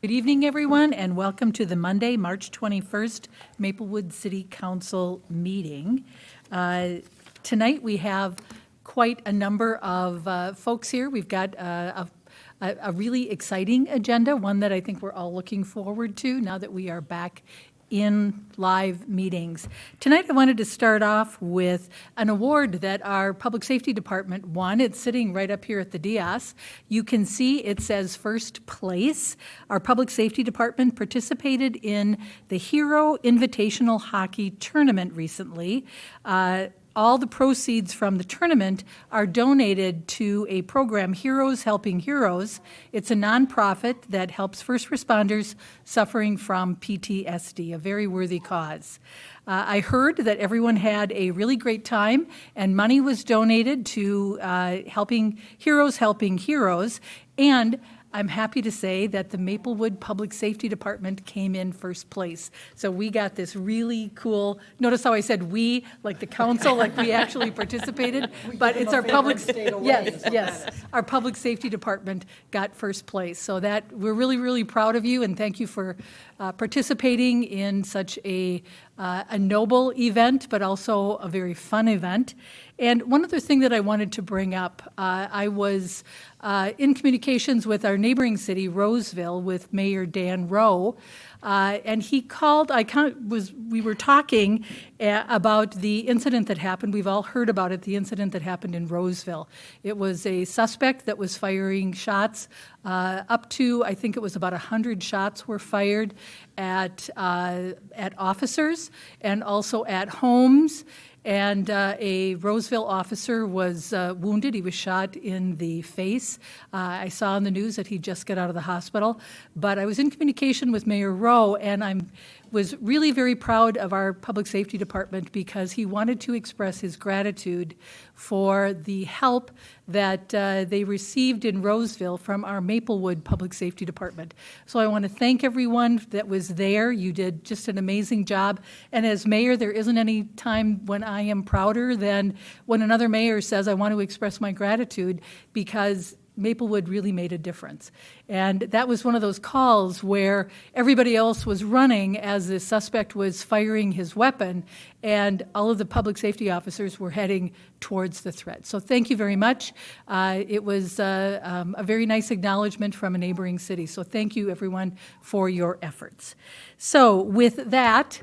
Good evening, everyone, and welcome to the Monday, March 21st, Maplewood City Council meeting. Tonight, we have quite a number of folks here. We've got a really exciting agenda, one that I think we're all looking forward to now that we are back in live meetings. Tonight I wanted to start off with an award that our Public Safety Department won. It's sitting right up here at the dais. You can see it says first place. Our Public Safety Department participated in the Hero Invitational Hockey Tournament recently. All the proceeds from the tournament are donated to a program, Heroes Helping Heroes. It's a nonprofit that helps first responders suffering from PTSD, a very worthy cause. I heard that everyone had a really great time and money was donated to Helping Heroes, and I'm happy to say that the Maplewood Public Safety Department came in first place. So we got this really cool, notice how I said we, like the council, like we actually participated, but it's our public, yes, our Public Safety Department got first place. So that, we're really, really proud of you and thank you for participating in such a noble event, but also a very fun event. And one other thing that I wanted to bring up, I was in communications with our neighboring city, Roseville, with Mayor Dan Rowe, and he called, we were talking about the incident that happened. We've all heard about it, the incident that happened in Roseville. It was a suspect that was firing shots up to, I think it was about 100 shots were fired at officers and also at homes. And a Roseville officer was wounded. He was shot in the face. I saw on the news that he just got out of the hospital. But I was in communication with Mayor Rowe, and I was really very proud of our Public Safety Department because he wanted to express his gratitude for the help that they received in Roseville from our Maplewood Public Safety Department. So I want to thank everyone that was there. You did just an amazing job. And as mayor, there isn't any time when I am prouder than when another mayor says, I want to express my gratitude because Maplewood really made a difference. And that was one of those calls where everybody else was running as the suspect was firing his weapon, and all of the public safety officers were heading towards the threat. So thank you very much. It was a very nice acknowledgement from a neighboring city. So thank you, everyone, for your efforts. So with that,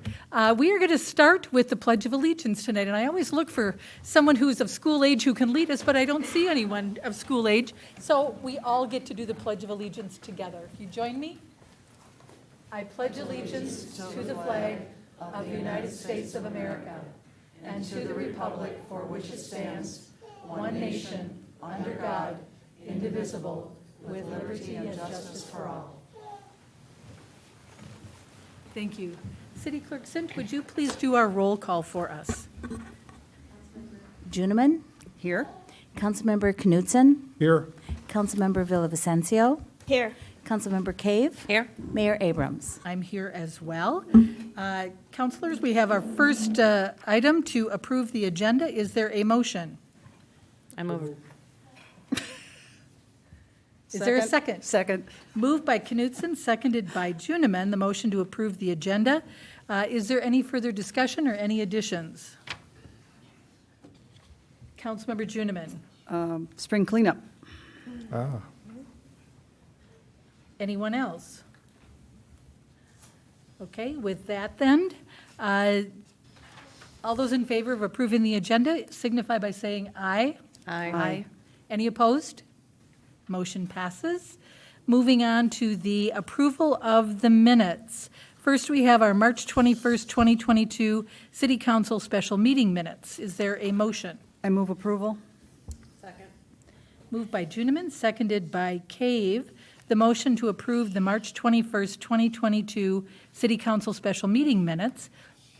we are going to start with the Pledge of Allegiance tonight. And I always look for someone who's of school age who can lead us, but I don't see anyone of school age. So we all get to do the Pledge of Allegiance together. If you join me. I pledge allegiance to the flag of the United States of America and to the republic for which it stands, one nation, under God, indivisible, with liberty and justice for all. Thank you. City Clerk Sint, would you please do our roll call for us? Juniman? Here. Councilmember Knudsen? Here. Councilmember Villavicencio? Here. Councilmember Cave? Here. Mayor Abrams? I'm here as well. Councilors, we have our first item to approve the agenda. Is there a motion? I move. Is there a second? Second. Moved by Knudsen, seconded by Juniman, the motion to approve the agenda. Is there any further discussion or any additions? Councilmember Juniman. Spring cleanup. Anyone else? Okay, with that then, all those in favor of approving the agenda signify by saying aye. Aye. Any opposed? Motion passes. Moving on to the approval of the minutes. First, we have our March 21st, 2022 City Council special meeting minutes. Is there a motion? I move approval. Second. Moved by Juniman, seconded by Cave. The motion to approve the March 21st, 2022 City Council special meeting minutes.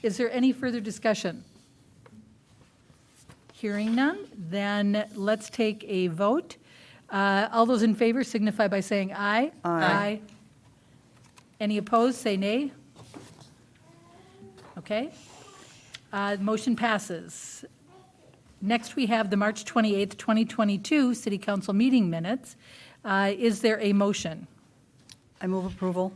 Is there any further discussion? Hearing none, then let's take a vote. All those in favor signify by saying aye. Aye. Any opposed, say nay. Okay. Motion passes. Next, we have the March 28th, 2022 City Council meeting minutes. Is there a motion? I move approval.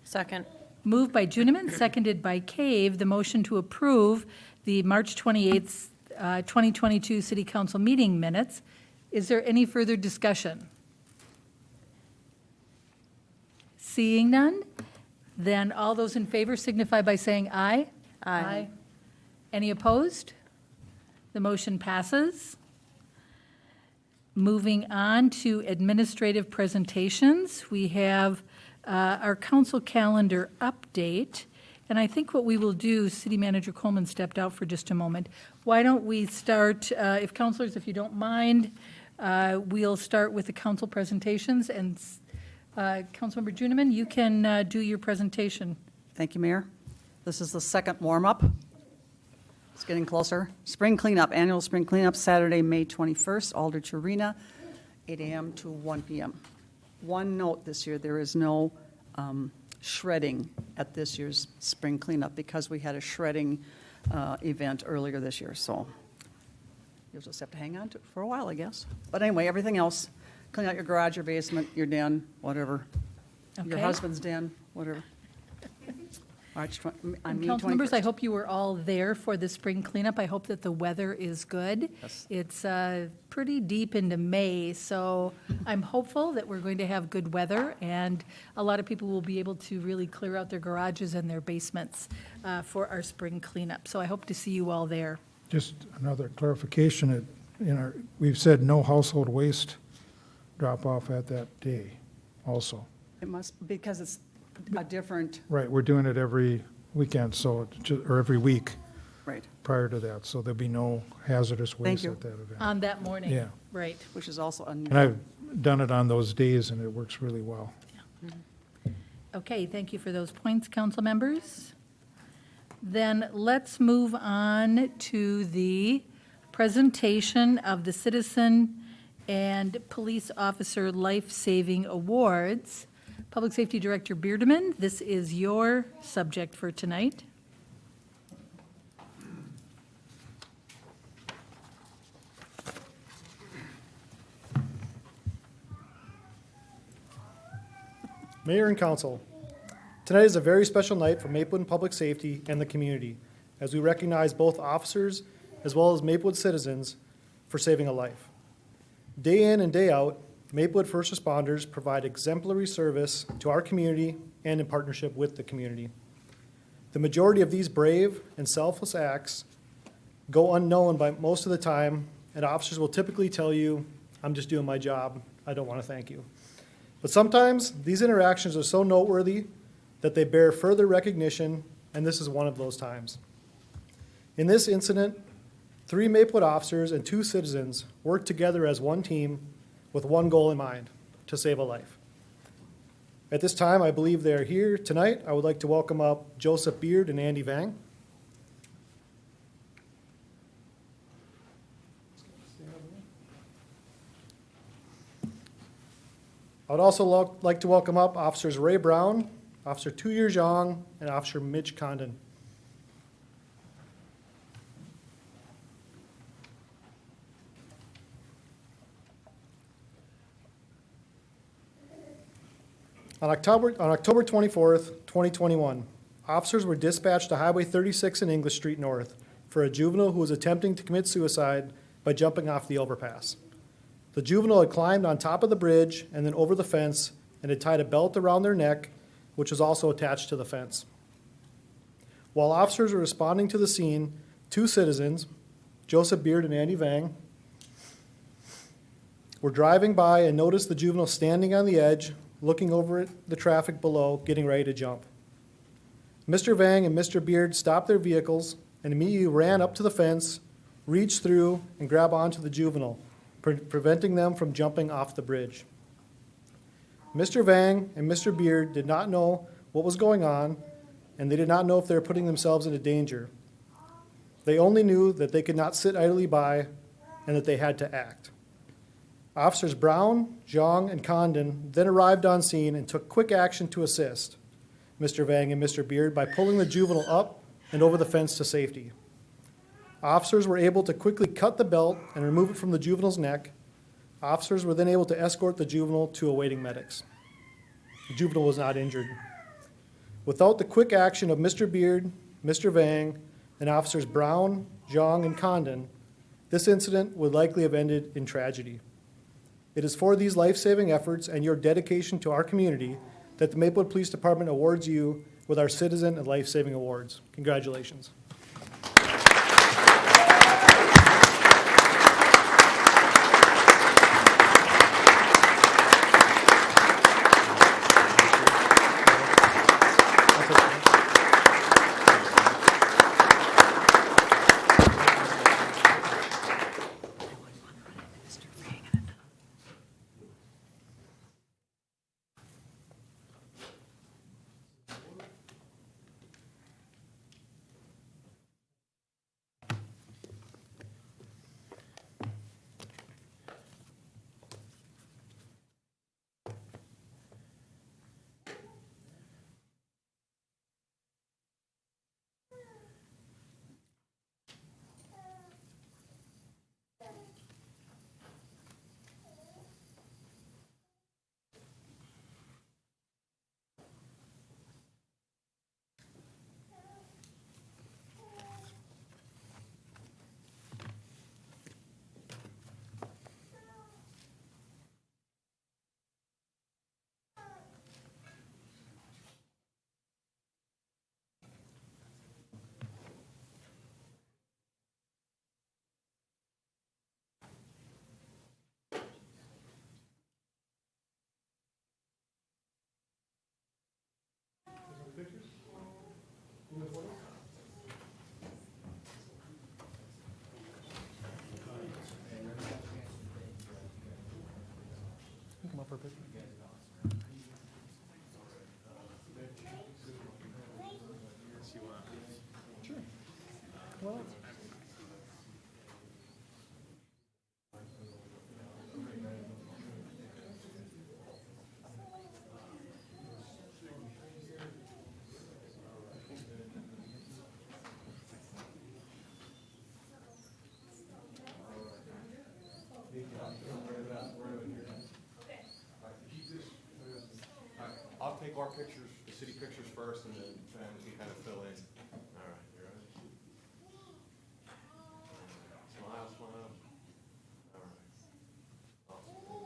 Second. Moved by Juniman, seconded by Cave, the motion to approve the March 28th, 2022 City Council meeting minutes. Is there any further discussion? Seeing none, then all those in favor signify by saying aye. Aye. Any opposed? The motion passes. Moving on to administrative presentations, we have our council calendar update. And I think what we will do, City Manager Coleman stepped out for just a moment. Why don't we start, if councilors, if you don't mind, we'll start with the council presentations. And Councilmember Juniman, you can do your presentation. Thank you, Mayor. This is the second warm-up. It's getting closer. Spring cleanup, annual spring cleanup, Saturday, May 21st, Aldrich Arena, 8 a.m. to 1 p.m. One note this year, there is no shredding at this year's spring cleanup because we had a shredding event earlier this year. So you'll just have to hang on to it for a while, I guess. But anyway, everything else, clean out your garage, your basement, your den, whatever. Your Okay. husband's den, whatever. March 20, I And mean, council members, I 21st. hope you were all there for the spring cleanup. I hope that the weather is good. Yes. It's pretty deep into May, so I'm hopeful that we're going to have good weather, and a lot of people will be able to really clear out their garages and their basements for our spring cleanup. So I hope to see you all there. Just another clarification, we've said no household waste drop-off at that day also. It must, because it's a different, Right, we're doing it every weekend, or every week right, prior to that, so there'll be no hazardous waste you. at that event. On that morning. Yeah. Right. which is also And unusual. I've done it on those days, and it works really well. Okay, thank you for those points, council members. Then let's move on to the presentation of the Citizen and Police Officer Life Saving Awards. Public Safety Director Beardeman, this is your subject for tonight. Mayor and Council, tonight is a very special night for Maplewood Public Safety and the community, as we recognize both officers as well as Maplewood citizens for saving a life. Day in and day out, Maplewood first responders provide exemplary service to our community and in partnership with the community. The majority of these brave and selfless acts go unknown by most of the time, and officers will typically tell you, "I'm just doing my job, I don't want to thank you." But sometimes these interactions are so noteworthy that they bear further recognition, and this is one of those times. In this incident, 3 Maplewood officers and 2 citizens worked together as one team with one goal in mind, to save a life. At this time, I believe they are here tonight. I would like to welcome up Joseph Beard and Andy Vang. I would also like to welcome up Officers Ray Brown, Officer Tu Zhang, and Officer Mitch Condon. On October 24th, 2021, officers were dispatched to Highway 36 and English Street North for a juvenile who was attempting to commit suicide by jumping off the overpass. The juvenile had climbed on top of the bridge and then over the fence and had tied a belt around their neck, which was also attached to the fence. While officers were responding to the scene, 2 citizens, Joseph Beard and Andy Vang, were driving by and noticed the juvenile standing on the edge, looking over at the traffic below, getting ready to jump. Mr. Vang and Mr. Beard stopped their vehicles and immediately ran up to the fence, reached through, and grabbed onto the juvenile, preventing them from jumping off the bridge. Mr. Vang and Mr. Beard did not know what was going on, and they did not know if they were putting themselves into danger. They only knew that they could not sit idly by and that they had to act. Officers Brown, Zhang, and Condon then arrived on scene and took quick action to assist Mr. Vang and Mr. Beard by pulling the juvenile up and over the fence to safety. Officers were able to quickly cut the belt and remove it from the juvenile's neck. Officers were then able to escort the juvenile to awaiting medics. The juvenile was not injured. Without the quick action of Mr. Beard, Mr. Vang, and Officers Brown, Zhang, and Condon, this incident would likely have ended in tragedy. It is for these life-saving efforts and your dedication to our community that the Maplewood Police Department awards you with our Citizen and Life-Saving Awards. Congratulations. Come up for a picture. Sure. Well, I'll take our pictures, the city pictures first, and then we can kind of fill in. All right, you ready? Smile, smile. All right. Awesome.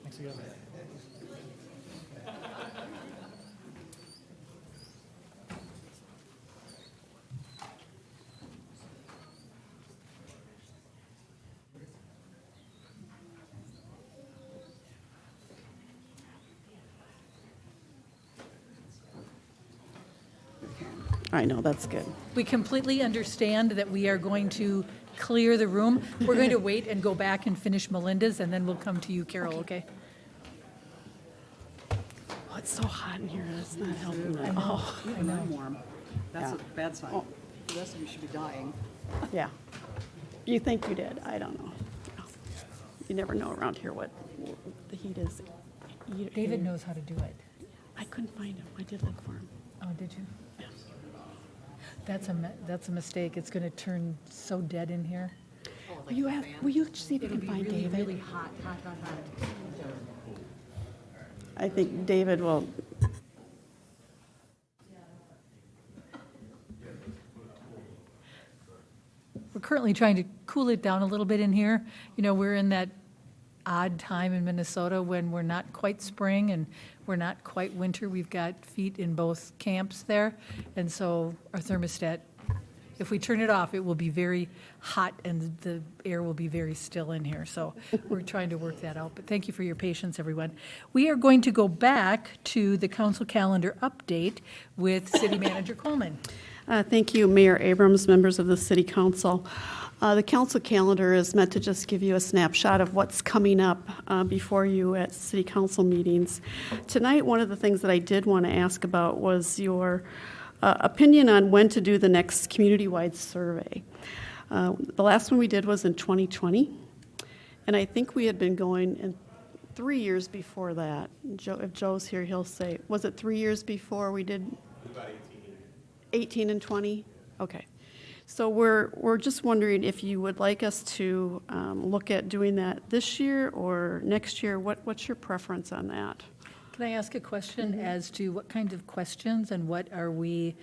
thanks again. I know, that's good. We completely understand that we are going to clear the room. We're going to wait and go back and finish Melinda's, and then we'll come to you, Carol, okay? Oh, it's so hot in here, it's not helping at all. Even I'm warm. That's a Yeah. bad sign. Oh. The rest of you should be dying. Yeah. You think you did, I don't know. You never know around here what the heat is. David knows how to do it. I couldn't find him, I did look for him. Oh, did you? That's a mistake. It's going to turn so dead in here. Will you see if you can find David? Really hot, hot, hot, hot. I think David will, We're currently trying to cool it down a little bit in here. You know, we're in that odd time in Minnesota when we're not quite spring and we're not quite winter. We've got feet in both camps there. And so our thermostat, if we turn it off, it will be very hot and the air will be very still in here. So we're trying to work that out. But thank you for your patience, everyone. We are going to go back to the council calendar update with City Manager Coleman. Thank you, Mayor Abrams, members of the City Council. The council calendar is meant to just give you a snapshot of what's coming up before you at City Council meetings. Tonight, one of the things that I did want to ask about was your opinion on when to do the next community-wide survey. The last one we did was in 2020, and I think we had been going in 3 years before that. Joe, if Joe's here, he'll say, was it 3 years before we did? About 18 and 20? Okay. So we're just wondering if you would like us to look at doing that this year or next year. What's your preference on that? Can I ask a question as to what kind of questions and what are we,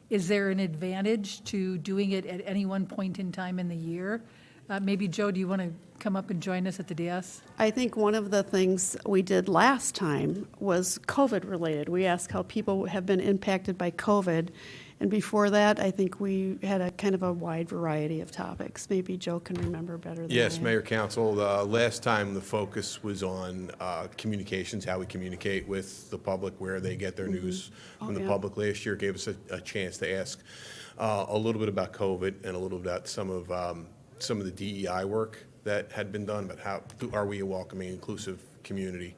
is there an advantage to doing it at any one point in time in the year? Maybe, Joe, do you want to come up and join us at the dais? I think one of the things we did last time was COVID-related. We asked how people have been impacted by COVID. And before that, I think we had a kind of a wide variety of topics. Maybe Joe can remember better than I Yes, am. Mayor, Council, last time the focus was on communications, how we communicate with the public, where they get their news from the yeah. public. Last year gave us a chance to ask a little bit about COVID and a little about some of the DEI work that had been done, but how are we a welcoming, inclusive community?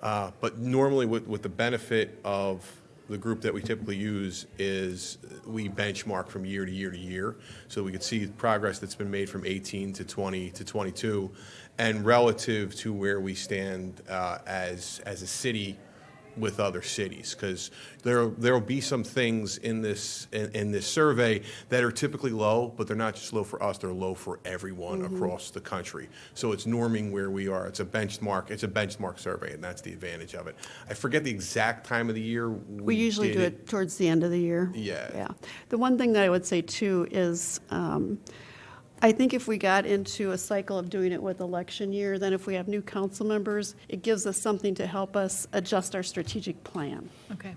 But normally with the benefit of the group that we typically use is we benchmark from year to year to year, so we could see progress that's been made from 18 to 20 to 22, and relative to where we stand as a city with other cities, because there will be some things in this survey that are typically low, but they're not just low for us; they're low for everyone across the country. So it's norming where we are. It's a benchmark. It's a benchmark survey, and that's the advantage of it. I forget the exact time of the year. We usually do it towards the end of the year. Yeah. Yeah. The one thing that I would say too is, I think if we got into a cycle of doing it with election year, then if we have new council members, it gives us something to help us adjust our strategic plan. Okay.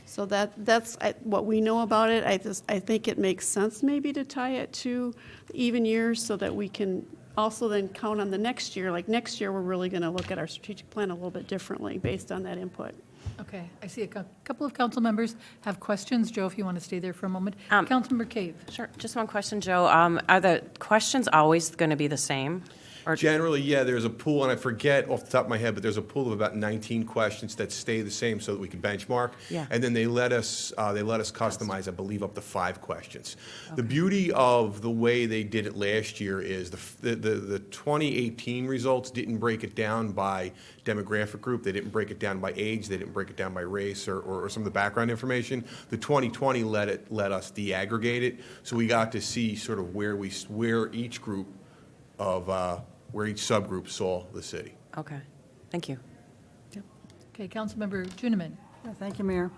So that's what we know about it. I think it makes sense maybe to tie it to even years so that we can also then count on the next year. Like next year, we're really going to look at our strategic plan a little bit differently based on that input. Okay, I see a couple of council members have questions. Joe, if you want to stay there for a moment. Um, Councilmember Cave. Sure. Just one question, Joe. Are the questions always going to be the same? Or Generally, yeah, there's a pool, and I forget off the top of my head, but there's a pool of about 19 questions that stay the same so that we can benchmark. Yeah. And then they let us customize, I believe, up to 5 questions. The beauty of the way they did it last year is the 2018 results didn't break it down by demographic group. They didn't break it down by age. They didn't break it down by race or some of the background information. The 2020 let us deaggregate it, so we got to see sort of where each group of where each subgroup saw the city. Okay. Thank you. Okay, Councilmember Juniman. Yeah, thank you, Mayor.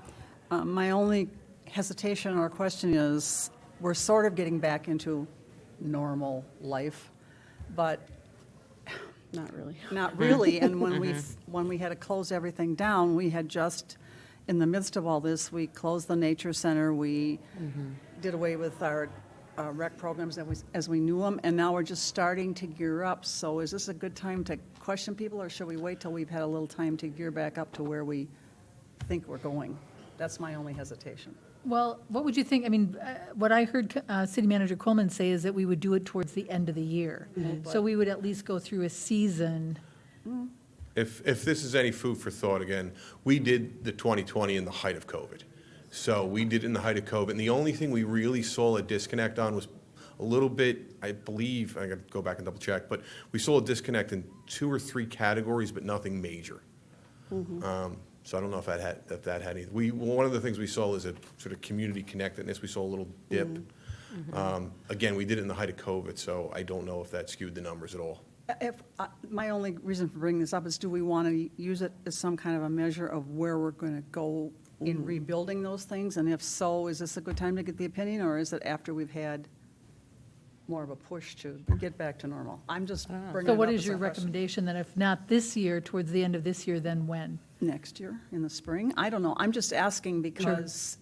My only hesitation or question is, we're sort of getting back into normal life, but Not really. not really. And when we had to close everything down, we had just, in the midst of all this, we closed the nature center, we did away with our rec programs as we knew them, and now we're just starting to gear up. So is this a good time to question people, or should we wait till we've had a little time to gear back up to where we think we're going? That's my only hesitation. Well, what would you think? I mean, what I heard City Manager Coleman say is that we would do it towards the end of the year. So we would at least go through a season. If this is any food for thought, again, we did the 2020 in the height of COVID. So we did it in the height of COVID, and the only thing we really saw a disconnect on was a little bit, I believe, I got to go back and double check, but we saw a disconnect in 2 or 3 categories, but nothing major. So I don't know if that had any. One of the things we saw is a sort of community connectedness. We saw a little dip. Again, we did it in the height of COVID, so I don't know if that skewed the numbers at all. My only reason for bringing this up is, do we want to use it as some kind of a measure of where we're going to go in rebuilding those things? And if so, is this a good time to get the opinion, or is it after we've had more of a push to get back to normal? I'm just bringing it So up what as is a your question. recommendation, that if not this year, towards the end of this year, then when? Next year, in the spring? I don't know. I'm just asking because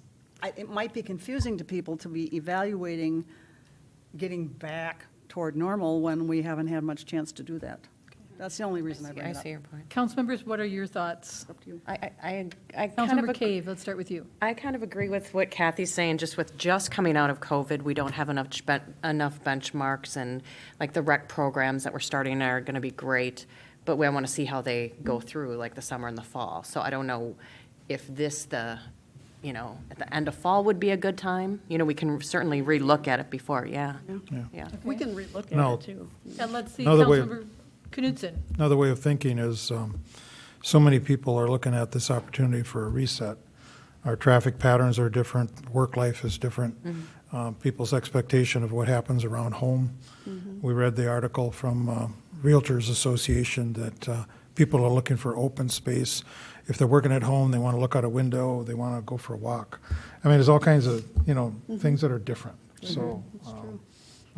it might be confusing to people to be evaluating getting back toward normal when we haven't had much chance to do that. That's the only reason I bring I it up. see your point. Council members, what are your thoughts? Up to you. I kind of Councilmember agree. Cave, let's start with you. I kind of agree with what Kathy's saying, just with just coming out of COVID, we don't have enough benchmarks, and like the rec programs that we're starting are going to be great, but we want to see how they go through, like the summer and the fall. So I don't know if this, at the end of fall would be a good time. We can certainly relook at it before, yeah. Yeah. We can relook No. at it, too. And let's see, Another way- Councilmember Knudsen. Another way of thinking is, so many people are looking at this opportunity for a reset. Our traffic patterns are different, work life is different, people's expectation of what happens around home. We read the article from Realtors Association that people are looking for open space. If they're working at home, they want to look out a window, they want to go for a walk. I mean, there's all kinds of, things that are different, so.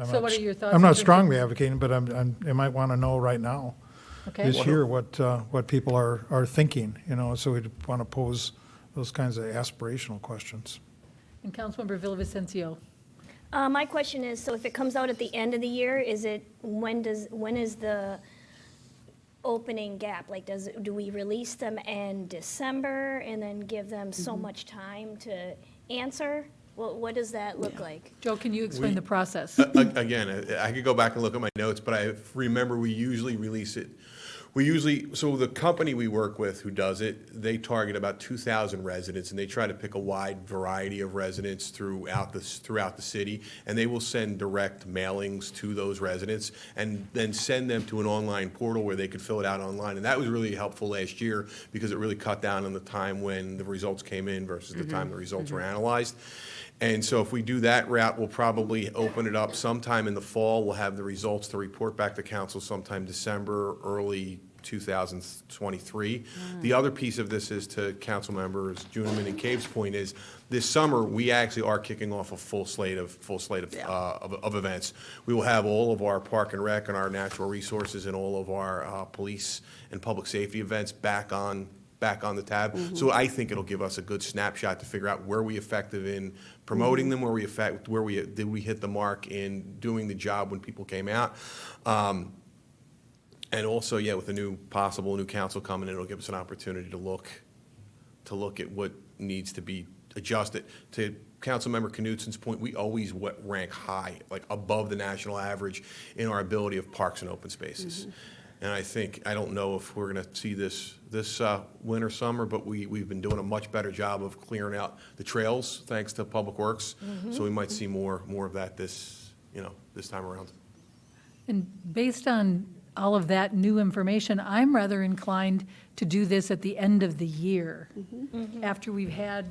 I'm So not what are s- your thoughts I'm in not terms of- strongly advocating, but I might want to know right now, Okay. this year, what people are thinking, so we'd want to pose those kinds of aspirational questions. And Councilmember Villavicencio. My question is, so if it comes out at the end of the year, when is the opening gap? Like, do we release them in December and then give them so much time to answer? What does that look like? Joe, can you explain the process? Again, I could go back and look at my notes, but I remember we usually release it. So the company we work with who does it, they target about 2,000 residents, and they try to pick a wide variety of residents throughout the city, and they will send direct mailings to those residents and then send them to an online portal where they could fill it out online. And that was really helpful last year because it really cut down on the time when the results came in versus the time the results were analyzed. And so if we do that route, we'll probably open it up sometime in the fall. We'll have the results to report back to council sometime December, early 2023. The other piece of this is to council members, Juniman and Cave's point is, this summer, we actually are kicking off a full slate of events. We will have all of our park and rec and our natural resources and all of our police and public safety events back on the tab. So I think it'll give us a good snapshot to figure out where we effective in promoting them, did we hit the mark in doing the job when people came out. And also, with a new council coming in, it'll give us an opportunity to look at what needs to be adjusted. To Councilmember Knudsen's point, we always rank high, like above the national average in our ability of parks and open spaces. And I don't know if we're going to see this winter, summer, but we've been doing a much better job of clearing out the trails, thanks to Public Works. So we might see more of that this time around. And based on all of that new information, I'm rather inclined to do this at the end of the year, after we've had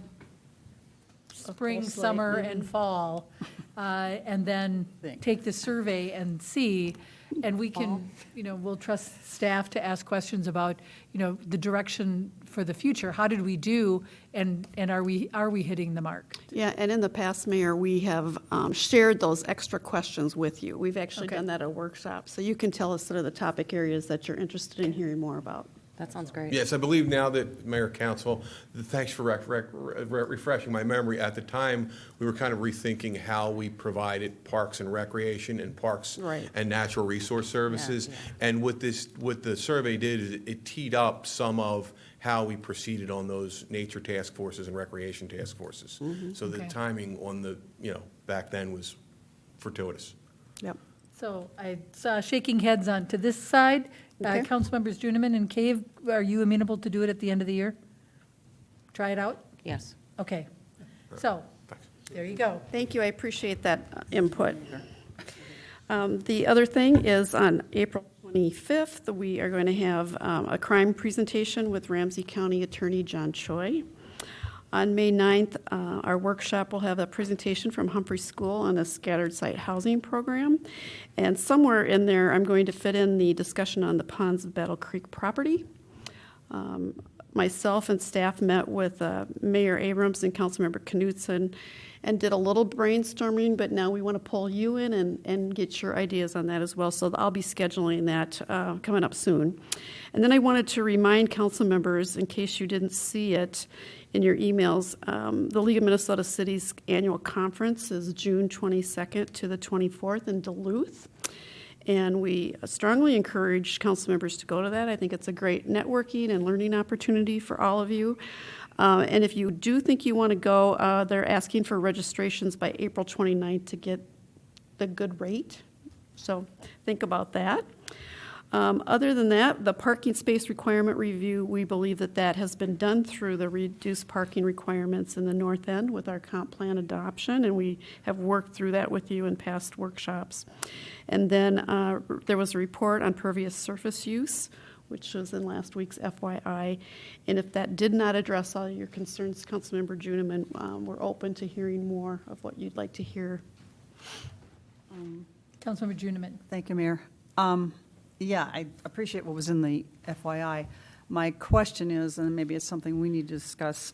spring, slate, summer, and fall, and then take the survey and see, and we can, we'll trust staff to ask questions about, the direction for the future. How did we do, and are we hitting the mark? Yeah, and in the past, Mayor, we have shared those extra questions with you. We've actually Okay. done that at a workshop, so you can tell us sort of the topic areas that you're interested in hearing more about. That sounds great. Yes, I believe now that Mayor Council, thanks for refreshing my memory. At the time, we were kind of rethinking how we provided parks and recreation and parks Right. and natural resource services. Yeah. And what the survey did is it teed up some of how we proceeded on those nature task forces and recreation task forces. So the Okay. timing on back then was fortuitous. Yep. So I saw shaking heads on to this side. Okay. Councilmembers Juniman and Cave, are you amenable to do it at the end of the year? Try it out? Yes. Okay. So, there you go. Thank you, I appreciate that input. The other thing is on April 25th, we are going to have a crime presentation with Ramsey County Attorney John Choi. On May 9th, our workshop will have a presentation from Humphrey School on a scattered site housing program. And somewhere in there, I'm going to fit in the discussion on the Ponds of Battle Creek property. Myself and staff met with Mayor Abrams and Councilmember Knudsen and did a little brainstorming, but now we want to pull you in and get your ideas on that as well. So I'll be scheduling that coming up soon. And then I wanted to remind council members, in case you didn't see it in your emails, the League of Minnesota Cities annual conference is June 22nd to the 24th in Duluth. and we strongly encourage council members to go to that. I think it's a great networking and learning opportunity for all of you. And if you do think you want to go, they're asking for registrations by April 29th to get the good rate. So think about that. Other than that, the parking space requirement review, we believe that that has been done through the reduced parking requirements in the north end with our comp plan adoption, and we have worked through that with you in past workshops. And then there was a report on pervious surface use, which was in last week's FYI. And if that did not address all your concerns, Councilmember Juniman, we're open to hearing more of what you'd like to hear. Councilmember Juniman. Thank you, Mayor. Yeah, I appreciate what was in the FYI. My question is, and maybe it's something we need to discuss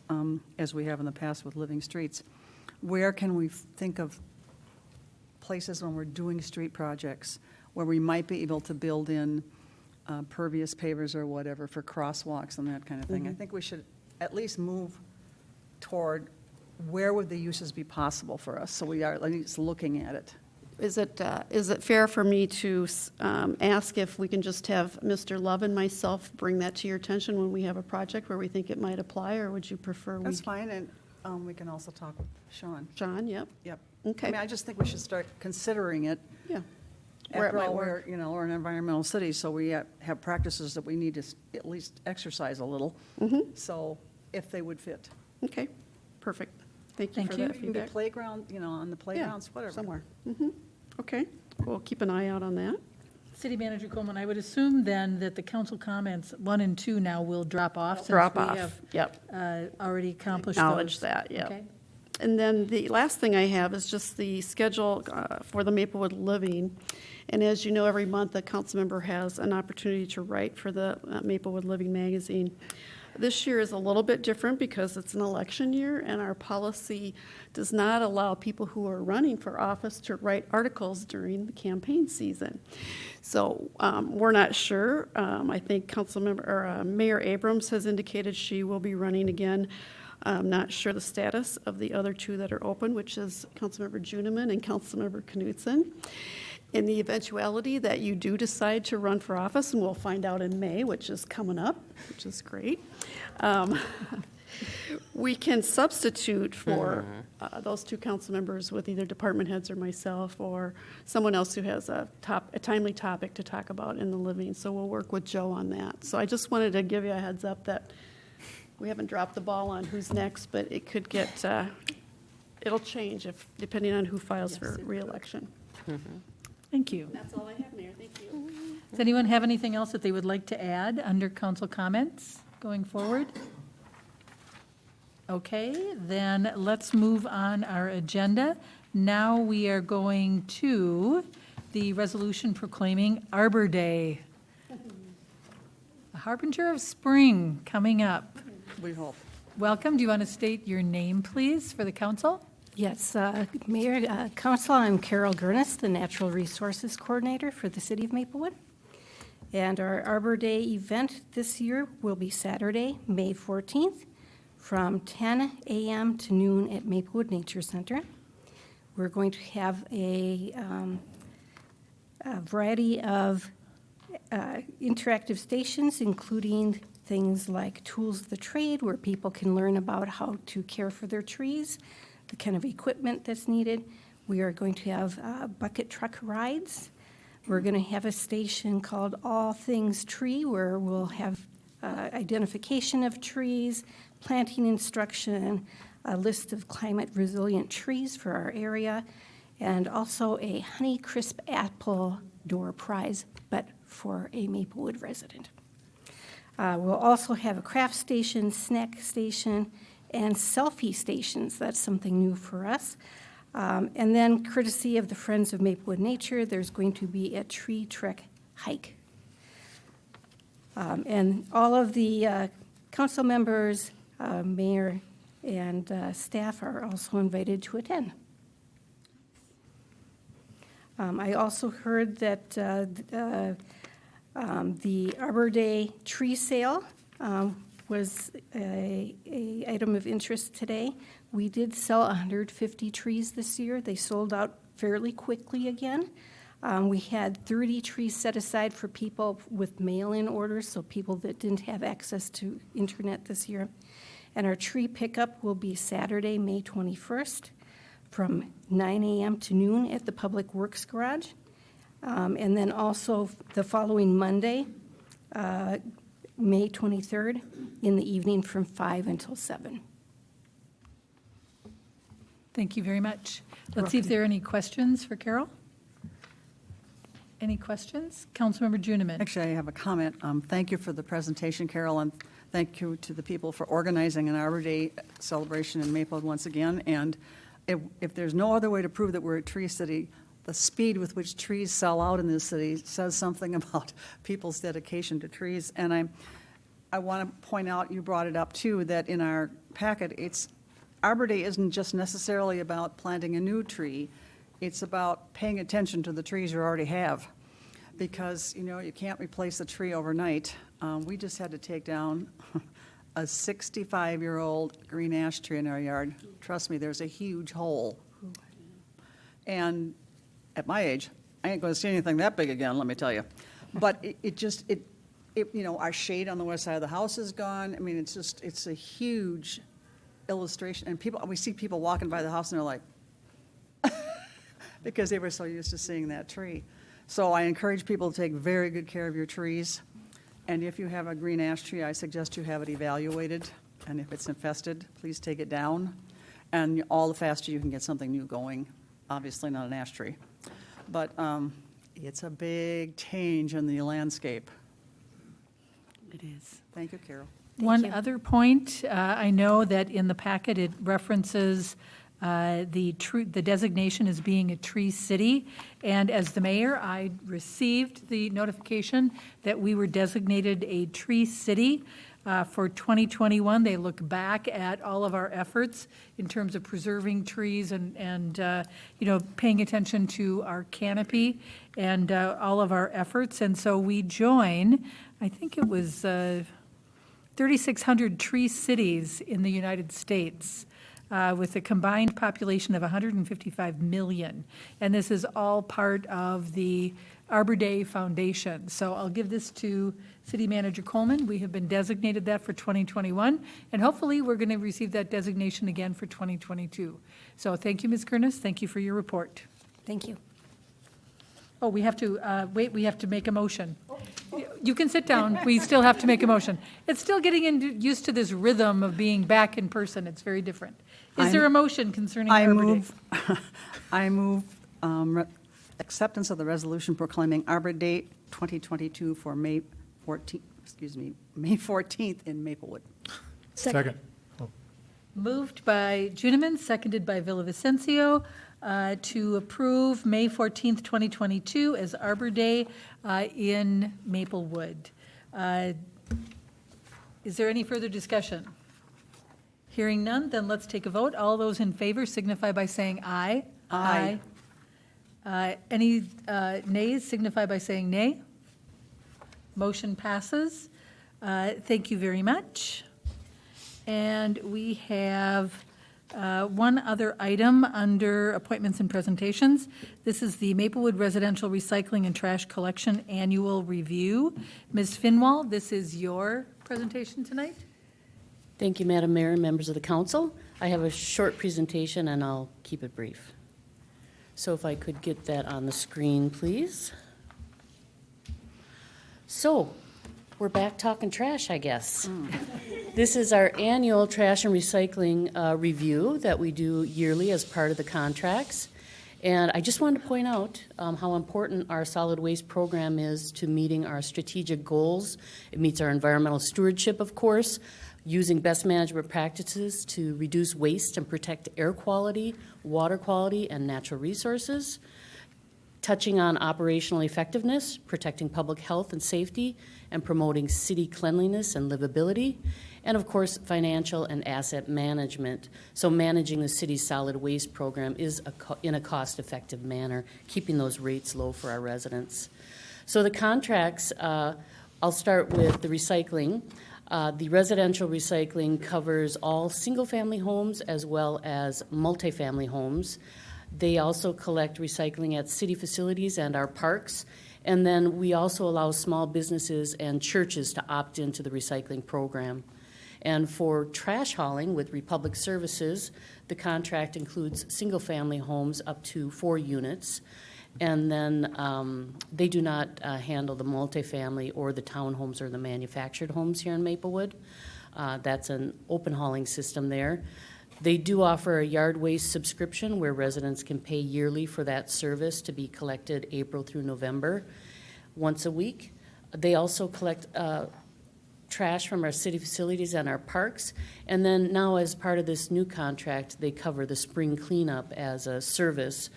as we have in the past with Living Streets, where can we think of places when we're doing street projects where we might be able to build in pervious pavers or whatever for crosswalks and that kind of thing? I think we should at least move toward where would the uses be possible for us, so we are at least looking at it. Is it fair for me to ask if we can just have Mr. Love and myself bring that to your attention when we have a project where we think it might apply, or would you prefer we? That's fine, and we can also talk with Sean. Sean, yep. Yep. Okay. I mean, I just think we should start considering it. Yeah. Where it After might all, work. we're an environmental city, so we have practices that we need to at least exercise a little. So if they would fit. Okay, perfect. Thank you Thank for you. that It can be feedback. playground, on the playgrounds, Yeah, whatever. somewhere. Okay, we'll keep an eye out on that. City Manager Coleman, I would assume then that the council comments 1 and 2 now will drop off since Drop we off, have yep. already accomplished Acknowledge those. that, yep. Okay. And then the last thing I have is just the schedule for the Maplewood Living. And as you know, every month a council member has an opportunity to write for the Maplewood Living magazine. This year is a little bit different because it's an election year, and our policy does not allow people who are running for office to write articles during the campaign season. So we're not sure. I think Mayor Abrams has indicated she will be running again. I'm not sure the status of the other 2 that are open, which is Councilmember Juniman and Councilmember Knutson. In the eventuality that you do decide to run for office, and we'll find out in May, which is coming up, which is great, we can substitute for those 2 council members with either department heads or myself or someone else who has a timely topic to talk about in the living. So we'll work with Joe on that. So I just wanted to give you a heads up that we haven't dropped the ball on who's next, but it could get, it'll change depending on who files for reelection. Thank you. That's all I have, Mayor. Thank you. Does anyone have anything else that they would like to add under council comments going forward? Okay, then let's move on our agenda. Now we are going to the resolution proclaiming Arbor Day. A harbinger of spring coming up. We hope. Welcome. Do you want to state your name, please, for the council? Yes, Mayor, Council, I'm Carol Gurnis, the Natural Resources Coordinator for the City of Maplewood. And our Arbor Day event this year will be Saturday, May 14th, from 10 a.m. to noon at Maplewood Nature Center. We're going to have a variety of interactive stations, including things like tools of the trade, where people can learn about how to care for their trees, the kind of equipment that's needed. We are going to have bucket truck rides. We're going to have a station called All Things Tree, where we'll have identification of trees, planting instruction, a list of climate resilient trees for our area, and also a Honey Crisp Apple door prize, but for a Maplewood resident. We'll also have a craft station, snack station, and selfie stations. That's something new for us. And then, courtesy of the Friends of Maplewood Nature, there's going to be a tree trek hike. And all of the council members, mayor, and staff are also invited to attend. I also heard that the Arbor Day tree sale was a item of interest today. We did sell 150 trees this year. They sold out fairly quickly again. We had 30 trees set aside for people with mail-in orders, so people that didn't have access to internet this year. And our tree pickup will be Saturday, May 21st, from 9 a.m. to noon at the Public Works Garage. And then also the following Monday, May 23rd, in the evening from 5 until 7. Thank you very much. Let's see if there are any questions for Carol. Any questions? Councilmember Juniman. Actually, I have a comment. Thank you for the presentation, Carol, and thank you to the people for organizing an Arbor Day celebration in Maplewood once again. And if there's no other way to prove that we're a tree city, the speed with which trees sell out in this city says something about people's dedication to trees. And I want to point out, you brought it up too, that in our packet, Arbor Day isn't just necessarily about planting a new tree. It's about paying attention to the trees you already have, because, you know, you can't replace a tree overnight. We just had to take down a 65-year-old green ash tree in our yard. Trust me, there's a huge hole. And at my age, I ain't going to see anything that big again, let me tell you. But you know, our shade on the west side of the house is gone. I mean, it's a huge illustration. And we see people walking by the house and they're like, because they were so used to seeing that tree. So I encourage people to take very good care of your trees. And if you have a green ash tree, I suggest you have it evaluated. And if it's infested, please take it down. And all the faster you can get something new going. Obviously not an ash tree. But it's a big change in the landscape. It is. Thank you, Carol. One other point, I know that in the packet it references the designation as being a tree city, and as the mayor, I received the notification that we were designated a tree city for 2021. They look back at all of our efforts in terms of preserving trees and you know, paying attention to our canopy and all of our efforts, and so we join, I think it was 3,600 tree cities in the United States, with a combined population of 155 million. And this is all part of the Arbor Day Foundation. So I'll give this to City Manager Coleman. We have been designated that for 2021, and hopefully we're going to receive that designation again for 2022. So thank you, Ms. Kernis. Thank you for your report. Thank you. Oh, we have to, wait, we have to make a motion. You can sit down. We still have to make a motion. It's still getting used to this rhythm of being back in person. It's very different. Is there a motion concerning Arbor Day? I move acceptance of the resolution proclaiming Arbor Day 2022 for May 14th in Maplewood. Second. Moved by Juniman, seconded by Villavicencio, to approve May 14th, 2022 as Arbor Day in Maplewood. Is there any further discussion? Hearing none, then let's take a vote. All those in favor signify by saying aye. Aye. Any nays signify by saying nay. Motion passes. Thank you very much. And we have one other item under appointments and presentations. This is the Maplewood Residential Recycling and Trash Collection Annual Review. Ms. Finwall, this is your presentation tonight. Thank you, Madam Mayor and members of the council. I have a short presentation and I'll keep it brief. So if I could get that on the screen, please. So, we're back talking trash, I guess. This is our annual trash and recycling review that we do yearly as part of the contracts. And I just wanted to point out how important our solid waste program is to meeting our strategic goals. It meets our environmental stewardship, of course, using best management practices to reduce waste and protect air quality, water quality, and natural resources, touching on operational effectiveness, protecting public health and safety, and promoting city cleanliness and livability, and of course, financial and asset management. So managing the city's solid waste program is in a cost-effective manner, keeping those rates low for our residents. So the contracts, I'll start with the recycling. The residential recycling covers all single-family homes as well as multifamily homes. They also collect recycling at city facilities and our parks. And then we also allow small businesses and churches to opt into the recycling program. And for trash hauling with Republic Services, the contract includes single-family homes up to 4 units. And then they do not handle the multifamily or the townhomes or the manufactured homes here in Maplewood. That's an open hauling system there. They do offer a yard waste subscription where residents can pay yearly for that service to be collected April through November, once a week. They also collect trash from our city facilities and our parks. And then now, as part of this new contract, they cover the spring cleanup as a service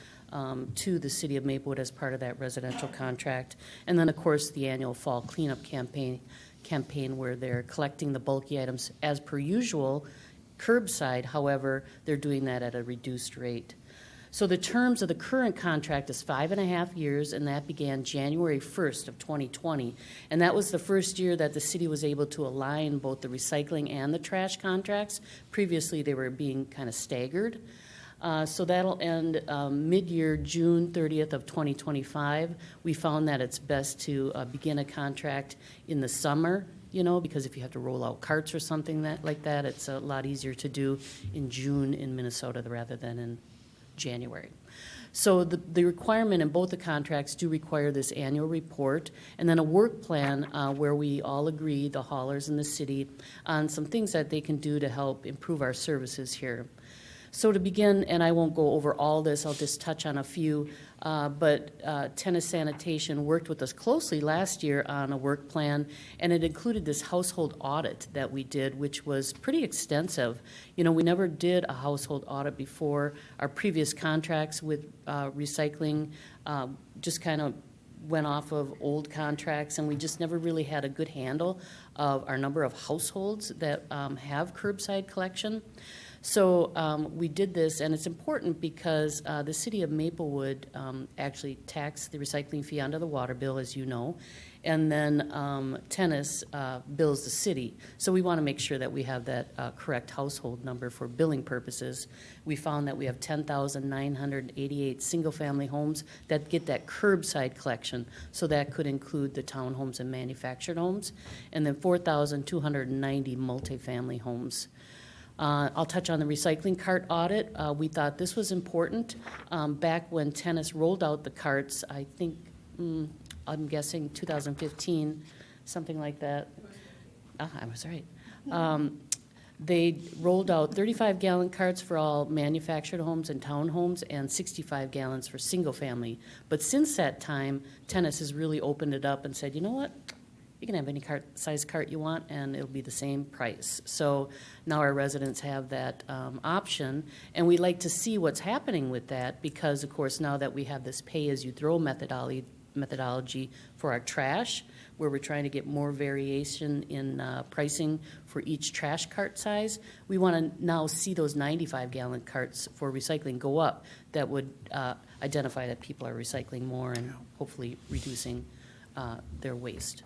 to the city of Maplewood as part of that residential contract. And then, of course, the annual fall cleanup campaign where they're collecting the bulky items as per usual, curbside. However, they're doing that at a reduced rate. So the terms of the current contract is 5.5 years, and that began January 1st of 2020. And that was the first year that the city was able to align both the recycling and the trash contracts. Previously, they were being kind of staggered. So that'll end mid-year, June 30th of 2025. We found that it's best to begin a contract in the summer, because if you have to roll out carts or something like that, it's a lot easier to do in June in Minnesota rather than in January. So the requirement in both the contracts do require this annual report and then a work plan where we all agree, the haulers in the city, on some things that they can do to help improve our services here. So to begin, and I won't go over all this, I'll just touch on a few, but Tennis Sanitation worked with us closely last year on a work plan, and it included this household audit that we did, which was pretty extensive. We never did a household audit before. Our previous contracts with recycling just kind of went off of old contracts, and we just never really had a good handle of our number of households that have curbside collection. So we did this, and it's important because the city of Maplewood actually taxed the recycling fee onto the water bill, as you know, and then Tennis bills the city. So we want to make sure that we have that correct household number for billing purposes. We found that we have 10,988 single-family homes that get that curbside collection, so that could include the townhomes and manufactured homes, and then 4,290 multifamily homes. I'll touch on the recycling cart audit. We thought this was important. Back when Tennis rolled out the carts, I think, I'm guessing 2015, something like that. I was right. They rolled out 35-gallon carts for all manufactured homes and townhomes and 65 gallons for single family. But since that time, Tennis has really opened it up and said, you know what? You can have any size cart you want, and it'll be the same price. So now our residents have that option, and we like to see what's happening with that because, of course, now that we have this pay-as-you-throw methodology for our trash, where we're trying to get more variation in pricing for each trash cart size, we want to now see those 95-gallon carts for recycling go up. That would identify that people are recycling more and hopefully reducing their waste.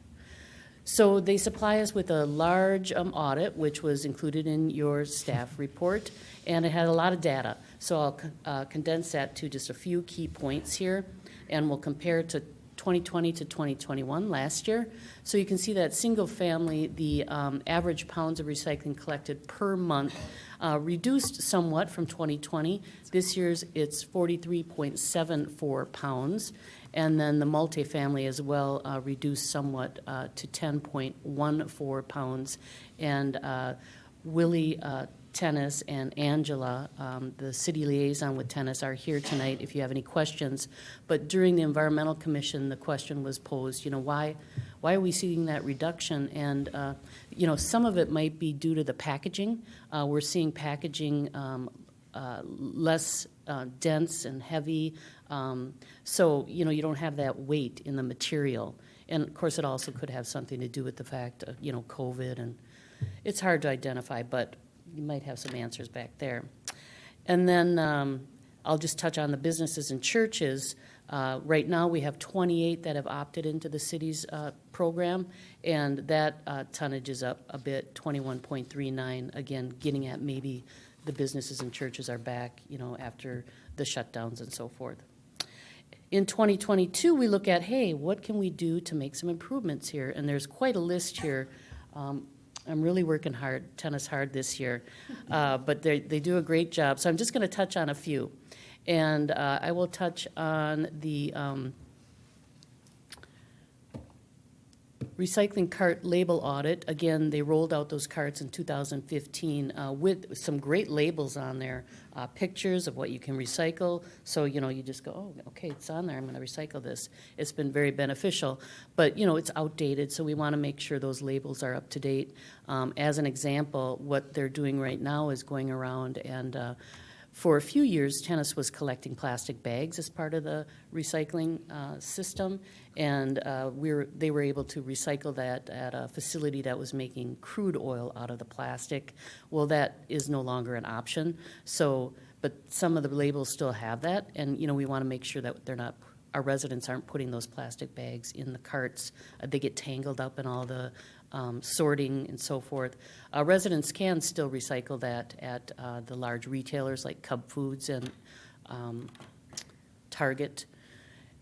So they supply us with a large audit, which was included in your staff report, and it had a lot of data. So I'll condense that to just a few key points here, and we'll compare it to 2020 to 2021 last year. So you can see that single family, the average pounds of recycling collected per month reduced somewhat from 2020. This year's it's 43.74 pounds. And then the multifamily as well reduced somewhat to 10.14 pounds. And Willie Tennis and Angela, the city liaison with Tennis, are here tonight if you have any questions. But during the Environmental Commission, the question was posed, why are we seeing that reduction? And, some of it might be due to the packaging. We're seeing packaging less dense and heavy. So, you don't have that weight in the material. And, of course, it also could have something to do with the fact of, COVID. And it's hard to identify, but you might have some answers back there. And then I'll just touch on the businesses and churches. Right now we have 28 that have opted into the city's program, and that tonnage is up a bit, 21.39, again, getting at maybe the businesses and churches are back, after the shutdowns and so forth. In 2022, we look at, hey, what can we do to make some improvements here? And there's quite a list here. I'm really working tennis hard this year, but they do a great job. So I'm just going to touch on a few. And I will touch on the recycling cart label audit. Again, they rolled out those carts in 2015 with some great labels on there, pictures of what you can recycle. So, you just go, oh, okay, it's on there. I'm going to recycle this. It's been very beneficial. But, it's outdated, so we want to make sure those labels are up to date. As an example, what they're doing right now is going around and for a few years, tennis was collecting plastic bags as part of the recycling system, and they were able to recycle that at a facility that was making crude oil out of the plastic. Well, that is no longer an option. So, but some of the labels still have that, and we want to make sure that our residents aren't putting those plastic bags in the carts. They get tangled up in all the sorting and so forth. Residents can still recycle that at the large retailers like Cub Foods and Target.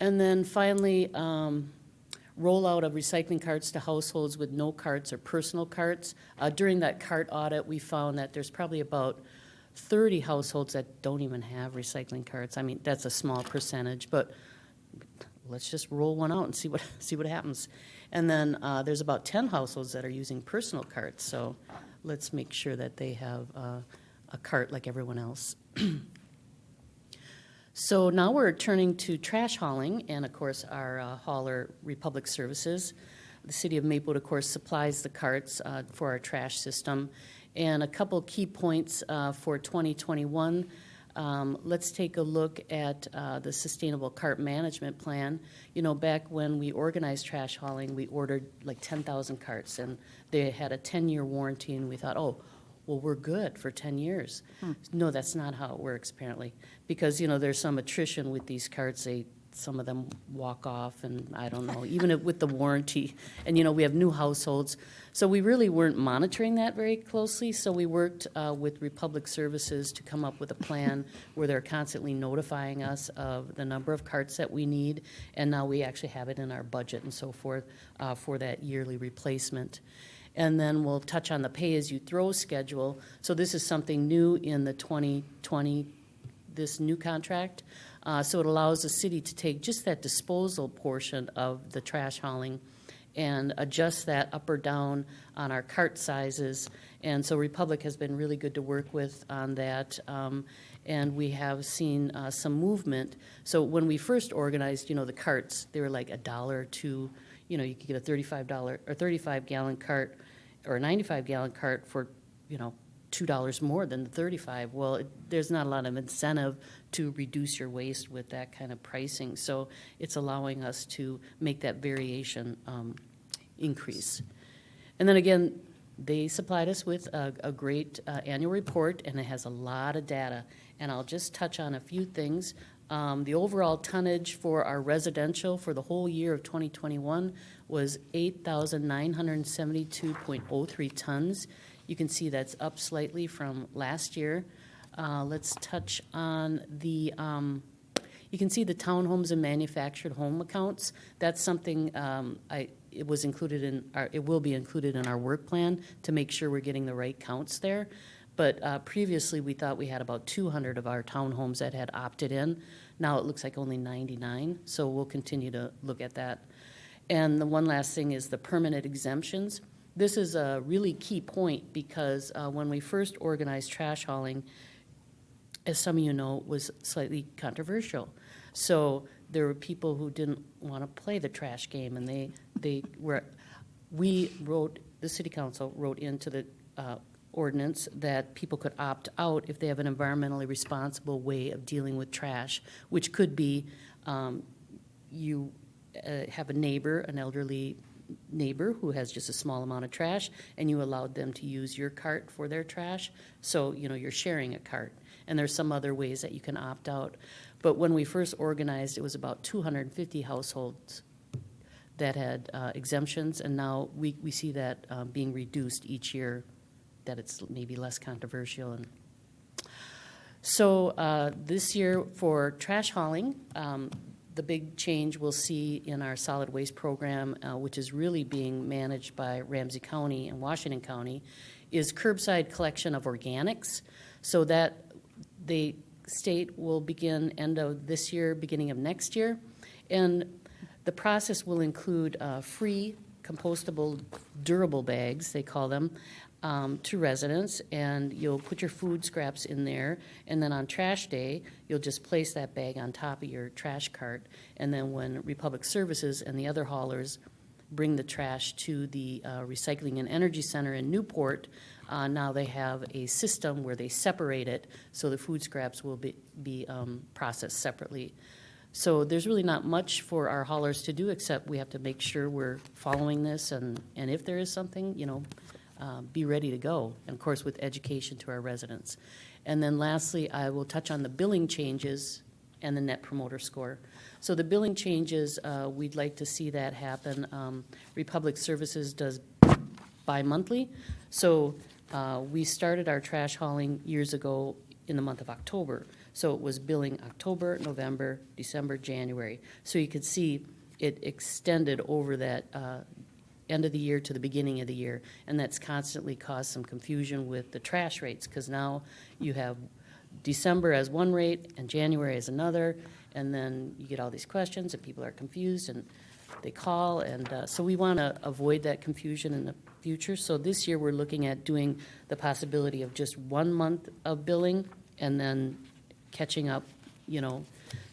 And then finally, rollout of recycling carts to households with no carts or personal carts. During that cart audit, we found that there's probably about 30 households that don't even have recycling carts. I mean, that's a small percentage, but let's just roll one out and see what happens. And then there's about 10 households that are using personal carts, so let's make sure that they have a cart like everyone else. So now we're turning to trash hauling, and of course our hauler, Republic Services. The City of Maplewood, of course, supplies the carts for our trash system. And a couple key points for 2021. Let's take a look at the Sustainable Cart Management Plan. Back when we organized trash hauling, we ordered like 10,000 carts, and they had a 10-year warranty, and we thought, oh, well, we're good for 10 years. No, that's not how it works, apparently, because, there's some attrition with these carts. Some of them walk off, and I don't know, even with the warranty. And, we have new households. So we really weren't monitoring that very closely. So we worked with Republic Services to come up with a plan where they're constantly notifying us of the number of carts that we need. And now we actually have it in our budget and so forth for that yearly replacement. And then we'll touch on the pay-as-you-throw schedule. So this is something new in the 2020, this new contract. So it allows the city to take just that disposal portion of the trash hauling and adjust that up or down on our cart sizes. And so Republic has been really good to work with on that. And we have seen some movement. So when we first organized, the carts, they were like $1 to, you could get a $35 or 35-gallon cart or a 95-gallon cart for, $2 more than the 35. Well, there's not a lot of incentive to reduce your waste with that kind of pricing. So it's allowing us to make that variation increase. And then again, they supplied us with a great annual report, and it has a lot of data. And I'll just touch on a few things. The overall tonnage for our residential for the whole year of 2021 was 8,972.03 tons. You can see that's up slightly from last year. Let's touch on the, you can see the townhomes and manufactured home accounts. That's something it was included in it will be included in our work plan to make sure we're getting the right counts there. But previously we thought we had about 200 of our townhomes that had opted in. Now it looks like only 99, so we'll continue to look at that. And the one last thing is the permanent exemptions. This is a really key point because when we first organized trash hauling, as some of you know, was slightly controversial. So there were people who didn't want to play the trash game, and the city council wrote into the ordinance that people could opt out if they have an environmentally responsible way of dealing with trash, which could be you have a neighbor, an elderly neighbor who has just a small amount of trash, and you allowed them to use your cart for their trash. So, you're sharing a cart. And there's some other ways that you can opt out. But when we first organized, it was about 250 households that had exemptions, and now we see that being reduced each year, that it's maybe less controversial. And So this year for trash hauling, the big change we'll see in our solid waste program, which is really being managed by Ramsey County and Washington County, is curbside collection of organics. So that the state will begin end of this year, beginning of next year. And the process will include free compostable durable bags, they call them, to residents, and you'll put your food scraps in there, and then on trash day, you'll just place that bag on top of your trash cart, and then when Republic Services and the other haulers bring the trash to the Recycling and Energy Center in Newport, now they have a system where they separate it, so the food scraps will be processed separately. So there's really not much for our haulers to do, except we have to make sure we're following this, and if there is something, be ready to go, and of course with education to our residents. And then lastly, I will touch on the billing changes and the Net Promoter Score. So the billing changes, we'd like to see that happen. Republic Services does bi-monthly. So we started our trash hauling years ago in the month of October. So it was billing October, November, December, January. So you could see it extended over that end of the year to the beginning of the year, and that's constantly caused some confusion with the trash rates, because now you have December as one rate and January as another, and then you get all these questions and people are confused and they call, and so we want to avoid that confusion in the future. So this year we're looking at doing the possibility of just 1 month of billing and then catching up,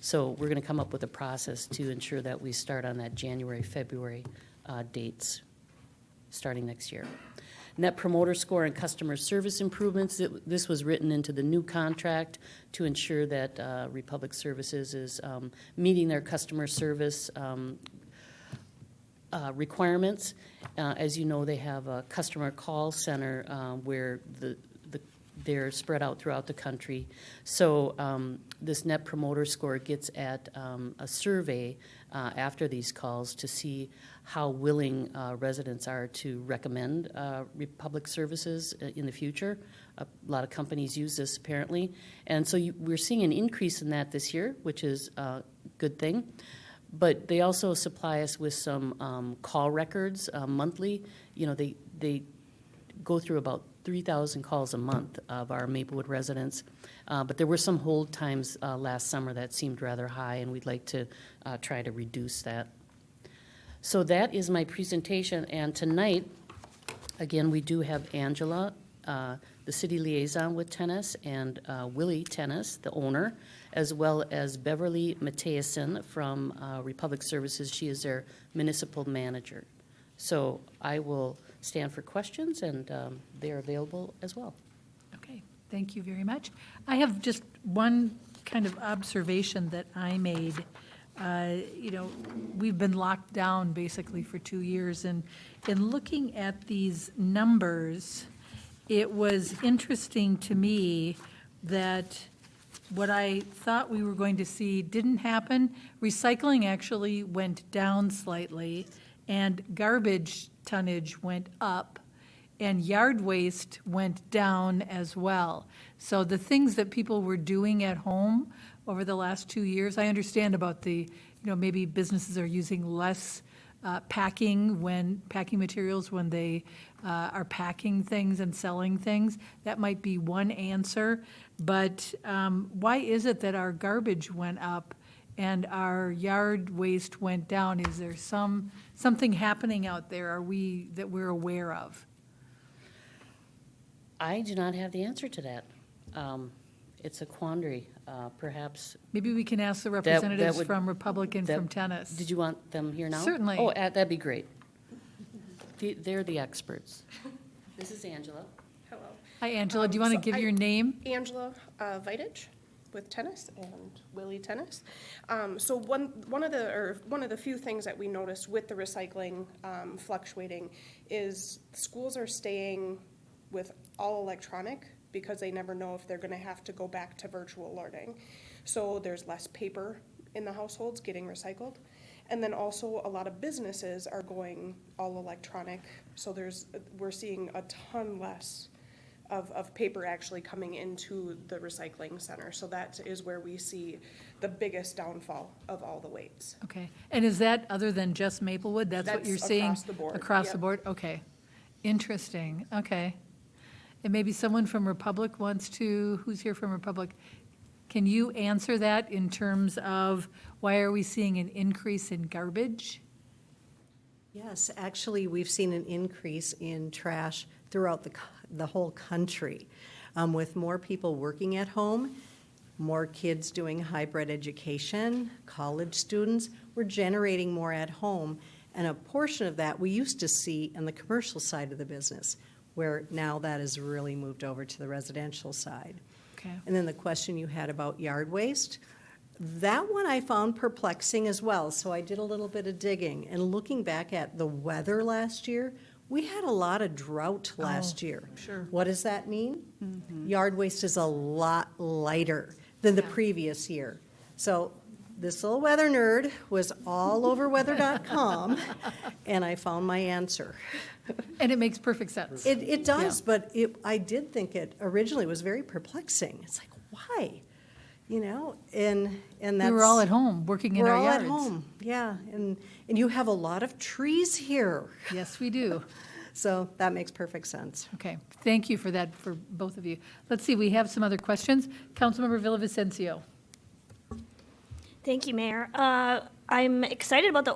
so we're going to come up with a process to ensure that we start on that January, February dates starting next year. Net Promoter Score and customer service improvements, this was written into the new contract to ensure that Republic Services is meeting their customer service requirements. As you know, they have a customer call center where they're spread out throughout the country. So this Net Promoter Score gets at a survey after these calls to see how willing residents are to recommend Republic Services in the future. A lot of companies use this apparently. And so we're seeing an increase in that this year, which is a good thing. But they also supply us with some call records monthly. They go through about 3,000 calls a month of our Maplewood residents. But there were some hold times last summer that seemed rather high, and we'd like to try to reduce that. So that is my presentation, and tonight, again, we do have Angela, the city liaison with tennis, and Willie Tennis, the owner, as well as Beverly Mateason from Republic Services. She is their municipal manager. So I will stand for questions, and they are available as well. Okay, thank you very much. I have just one kind of observation that I made. We've been locked down basically for 2 years, and in looking at these numbers, it was interesting to me that what I thought we were going to see didn't happen. Recycling actually went down slightly, and garbage tonnage went up, and yard waste went down as well. So the things that people were doing at home over the last 2 years, I understand about the, maybe businesses are using less packing materials when they are packing things and selling things. That might be one answer. But why is it that our garbage went up and our yard waste went down? Is there something happening out there that we're aware of? I do not have the answer to that. It's a quandary, perhaps. Maybe we can ask the representatives would- from Republic and from Tennis. Did you want them here now? Certainly. Oh, that'd be great. They're the experts. This is Angela. Hello. Hi, Angela. Do you want to give your name? Angela Vitich with Tennis and Willie Tennis. So one of the few things that we noticed with the recycling fluctuating is schools are staying with all electronic because they never know if they're going to have to go back to virtual learning. So there's less paper in the households getting recycled. And then also a lot of businesses are going all electronic. So we're seeing a ton less of paper actually coming into the recycling center. So that is where we see the biggest downfall of all the weights. Okay. And is that other than just Maplewood? That's what That's you're seeing? across the board, Across the yep. board? Okay. Interesting. Okay. And maybe someone from Republic wants to, who's here from Republic? Can you answer that in terms of why are we seeing an increase in garbage? Yes, actually, we've seen an increase in trash throughout the whole country. With more people working at home, more kids doing hybrid education, college students, we're generating more at home. And a portion of that we used to see in the commercial side of the business, where now that has really moved over to the residential side. Okay. And then the question you had about yard waste, that one I found perplexing as well. So I did a little bit of digging. And looking back at the weather last year, we had a lot of drought last year. sure. What does that mean? Yard waste is a lot lighter than the previous year. So this little weather nerd was all over weather.com, and I found my answer. And it makes perfect sense. It does, but I did think it originally was very perplexing. It's like, why? You know, and that's. We were all at home, working in our yards. We're all at home, yeah, and you have a lot of trees here. Yes, we do. So that makes perfect sense. Okay, thank you for that, for both of you. Let's see, we have some other questions. Councilmember Villavicencio. Thank you, Mayor. I'm excited about the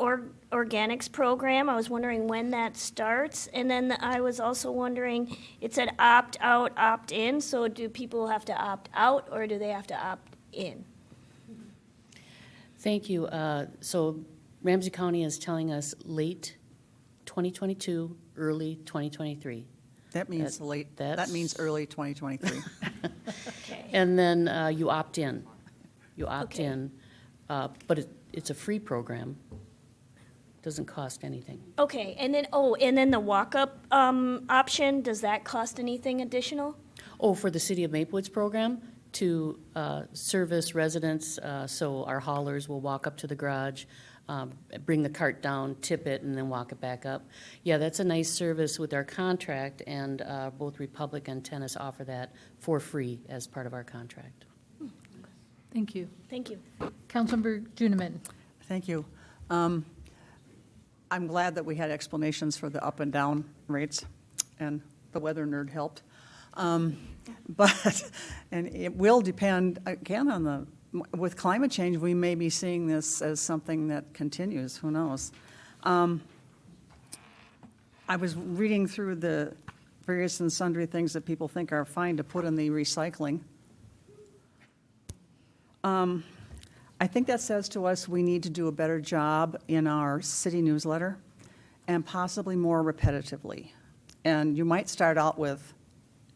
organics program. I was wondering when that starts. And then I was also wondering, it said opt out, opt in. So do people have to opt out or do they have to opt in? Thank you. So Ramsey County is telling us late 2022, early 2023. That means late, that means early 2023. Okay. And then you opt in. You opt Okay. in, but it's a free program. Doesn't cost anything. Okay, and then the walk-up option, does that cost anything additional? Oh, for the City of Maplewood's program to service residents, so our haulers will walk up to the garage, bring the cart down, tip it, and then walk it back up. Yeah, that's a nice service with our contract, and both Republic and Tennis offer that for free as part of our contract. Thank you. Thank you. Councilmember Juniman. Thank you. I'm glad that we had explanations for the up and down rates, and the weather nerd helped. But, and it will depend, again, on with climate change, we may be seeing this as something that continues, who knows? I was reading through the various and sundry things that people think are fine to put in the recycling. I think that says to us we need to do a better job in our city newsletter and possibly more repetitively. And you might start out with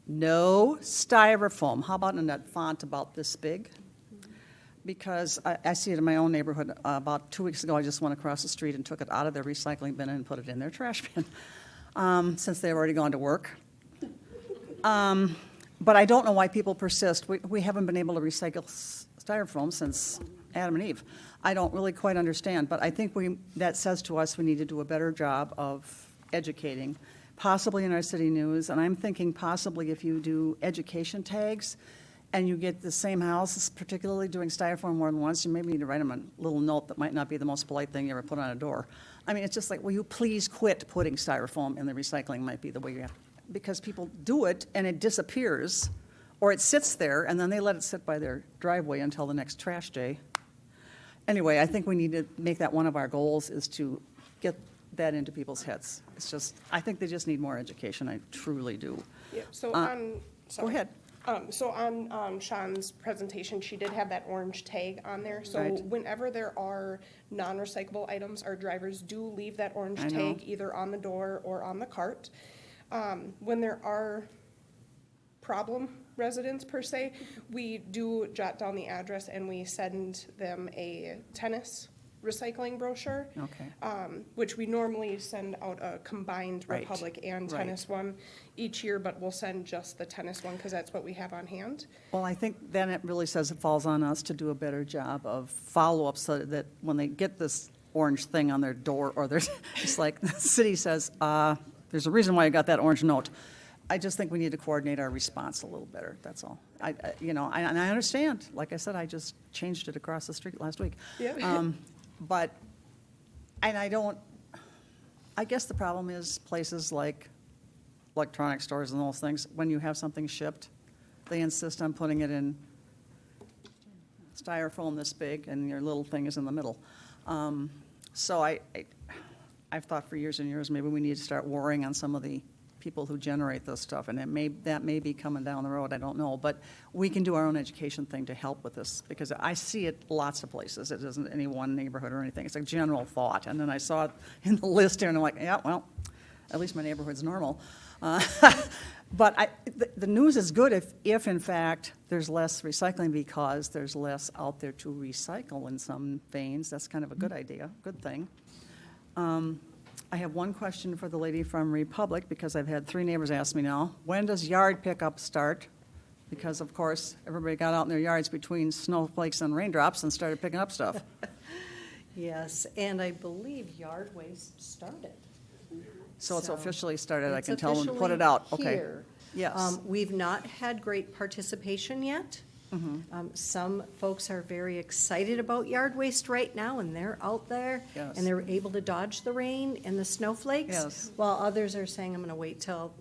no styrofoam. How about in that font about this big? Because I see it in my own neighborhood. About 2 weeks ago, I just went across the street and took it out of their recycling bin and put it in their trash bin, since they've already gone to work. But I don't know why people persist. We haven't been able to recycle styrofoam since Adam and Eve. I don't really quite understand, but I think that says to us we need to do a better job of educating, possibly in our city news, and I'm thinking possibly if you do education tags and you get the same houses, particularly doing styrofoam more than once, you maybe need to write them a little note that might not be the most polite thing you ever put on a door. I mean, it's just like, will you please quit putting styrofoam in the recycling might be the way you have, because people do it and it disappears, or it sits there and then they let it sit by their driveway until the next trash day. Anyway, I think we need to make that one of our goals, is to get that into people's heads. It's just, I think they just need more education, I truly do. Yeah, so Go ahead. So on Sean's presentation, she did have that orange tag on there. So Right. whenever there are non-recyclable items, our drivers do leave that orange I know. tag either on the door or on the cart. When there are problem residents per se, we do jot down the address and we send them a tennis recycling brochure. Okay. Which we normally send out a combined Right. Republic and Right. tennis one each year, but we'll send just the tennis one because that's what we have on hand. Well, I think then it really says it falls on us to do a better job of follow-up so that when they get this orange thing on their door, or there's, it's like the city says, there's a reason why you got that orange note. I just think we need to coordinate our response a little better, that's all. And I understand, like I said, I just changed it across the street last week. Yeah. But, I guess the problem is places like electronic stores and those things, when you have something shipped, they insist on putting it in styrofoam this big, and your little thing is in the middle. So I've thought for years and years, maybe we need to start worrying on some of the people who generate this stuff, and that may be coming down the road, I don't know. But we can do our own education thing to help with this, because I see it lots of places. It isn't any one neighborhood or anything. It's a general thought. And then I saw it in the list here, and I'm like, yeah, well, at least my neighborhood's normal. But the news is good if in fact there's less recycling, because there's less out there to recycle in some veins. That's kind of a good idea, good thing. I have one question for the lady from Republic, because I've had 3 neighbors ask me now, when does yard pickup start? Because of course, everybody got out in their yards between snowflakes and raindrops and started picking up stuff. Yes, and I believe yard waste started. So it's So, officially started, I It's can tell them to put officially it out, okay. here. Yes. We've not had great participation yet. Some folks are very excited about yard waste right now, and they're out there. Yes. And they're able to dodge the rain and the snowflakes. Yes. While others are saying, I'm gonna wait till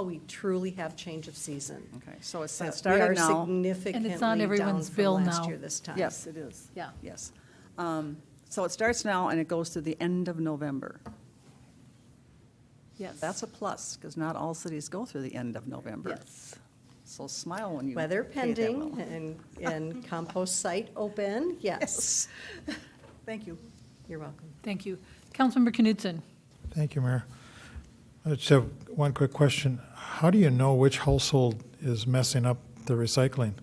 we truly have change of season. Okay, so it's But started We are now. significantly on down everyone's from bill last now. year this time. Yes, it is. Yeah. Yes. So it starts now and it goes to the end of November. Yes. That's a plus, because not all cities go through the end of November. Yes. So smile when you Weather pay that pending well. and compost site open, yes. Thank you. You're welcome. Thank you. Councilmember Knutson. Thank you, Mayor. I just have one quick question. How do you know which household is messing up the recycling?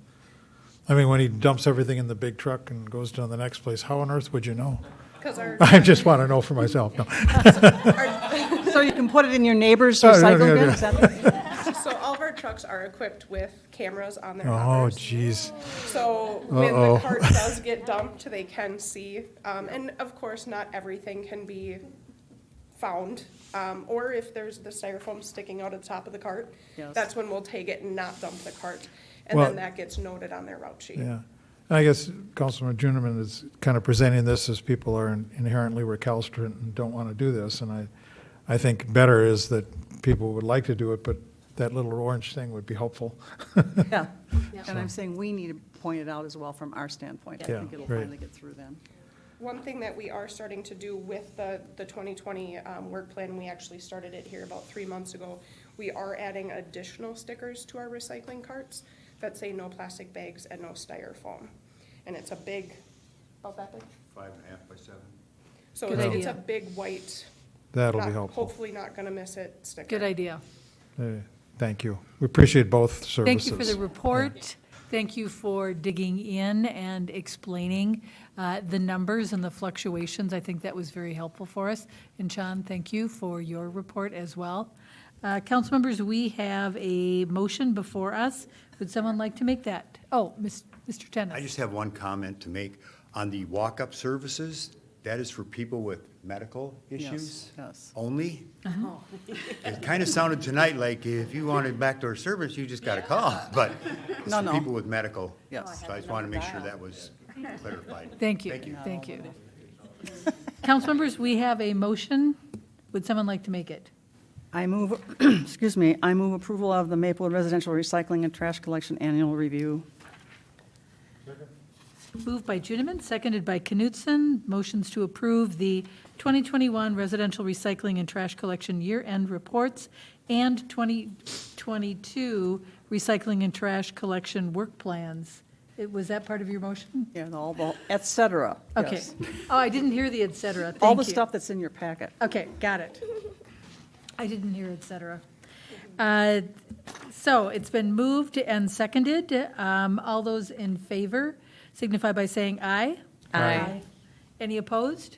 I mean, when he dumps everything in the big truck and goes to the next place, how on earth would you know? Because our, I just want to know for myself. No. So you can put it in your neighbor's Oh, yeah, recycle yeah, bin? yeah. Is that- so all of our trucks are equipped with cameras on their Oh, hoppers. geez. So when Uh-oh. the cart does get dumped, they can see. And of course, not everything can be found. Or if there's the styrofoam sticking out of the top of the cart, Yes. that's when we'll take it and not dump the cart. And Well- then that gets noted on their route sheet. Yeah. I guess Councilman Juniman is kind of presenting this as people are inherently recalcitrant and don't want to do this. And I think better is that people would like to do it, but that little orange thing would be helpful. Yeah. And I'm saying we need to point it out as well from our standpoint. I Yeah, think it'll right. finally get through then. One thing that we are starting to do with the 2020 work plan, we actually started it here about 3 months ago. We are adding additional stickers to our recycling carts that say no plastic bags and no styrofoam. And it's a big, about that big? 5.5 by 7. So Good it's idea. a big white. That'll be not- helpful. Hopefully not gonna miss it sticker. Good idea. Thank you. We appreciate both services. Thank you for the report. Thank you for digging in and explaining the numbers and the fluctuations. I think that was very helpful for us. And Sean, thank you for your report as well. Council members, we have a motion before us. Would someone like to make that? Oh, Mr. Tennis. I just have one comment to make. On the walk-up services, that is for people with medical issues yes. only. Uh-huh. It kind of sounded tonight like if you wanted backdoor service, you just got to call. But it's No, for no. people with medical. Yes. So I just wanted to make sure that was clarified. Thank you. Thank you. Thank you. Council members, we have a motion. Would someone like to make it? I move, excuse me, I move approval of the Maplewood Residential Recycling and Trash Collection Annual Review. Moved by Juniman, seconded by Knutson. Motions to approve the 2021 residential recycling and trash collection year-end reports and 2022 recycling and trash collection work plans. Was that part of your motion? Yeah, all the, et cetera. Okay. Yes. Oh, I didn't hear the et cetera. All Thank the you. stuff that's in your packet. Okay, got it. I didn't hear et cetera. So it's been moved and seconded. All those in favor signify by saying aye. Aye. Any opposed?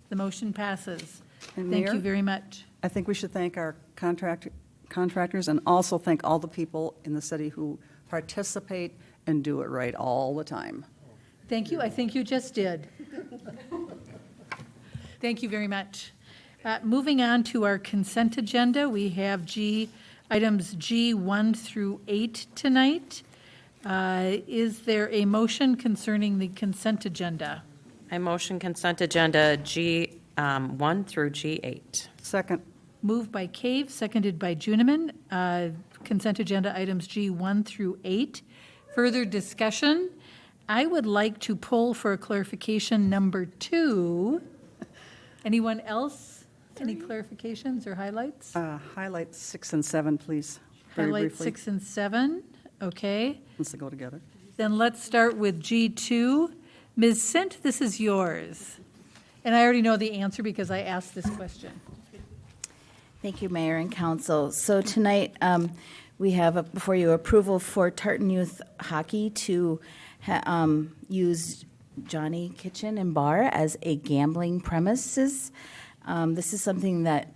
The motion passes. And Thank you Mayor? very much. I think we should thank our contractors and also thank all the people in the city who participate and do it right all the time. Thank you. I think you just did. Thank you very much. Moving on to our consent agenda, we have G, items G1 through 8 tonight. Is there a motion concerning the consent agenda? I motion consent agenda G1 through G8. Second. Moved by Cave, seconded by Juniman. Consent agenda items G1 through 8. Further discussion? I would like to pull for a clarification number 2. Anyone else? Any clarifications or highlights? Highlight 6 and 7, please. Very Highlight briefly, 6 and 7, okay. since they go together. Then let's start with G2. Ms. Sint, this is yours. And I already know the answer because I asked this question. Thank you, Mayor and Council. So tonight, we have before you approval for Tartan Youth Hockey to use Johnny Kitchen and Bar as a gambling premises. This is something that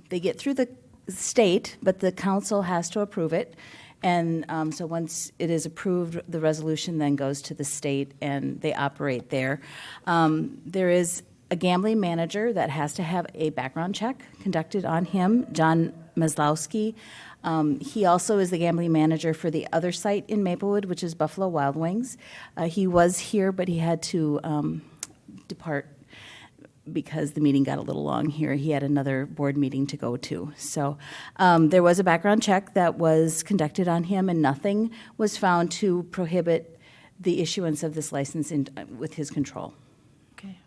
they get through the state, but the council has to approve it. And so once it is approved, the resolution then goes to the state and they operate there. There is a gambling manager that has to have a background check conducted on him, John Maslowski. He also is the gambling manager for the other site in Maplewood, which is Buffalo Wild Wings. He was here, but he had to depart because the meeting got a little long here. He had another board meeting to go to. So there was a background check that was conducted on him, and nothing was found to prohibit the issuance of this license with his control. Okay,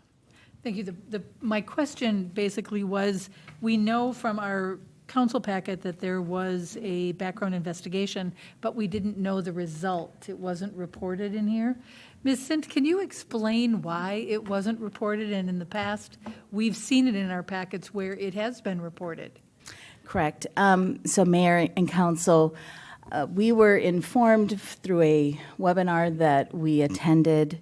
thank you. My question basically was, we know from our council packet that there was a background investigation, but we didn't know the result. It wasn't reported in here. Ms. Sint, can you explain why it wasn't reported? And in the past, we've seen it in our packets where it has been reported. Correct. So Mayor and Council, we were informed through a webinar that we attended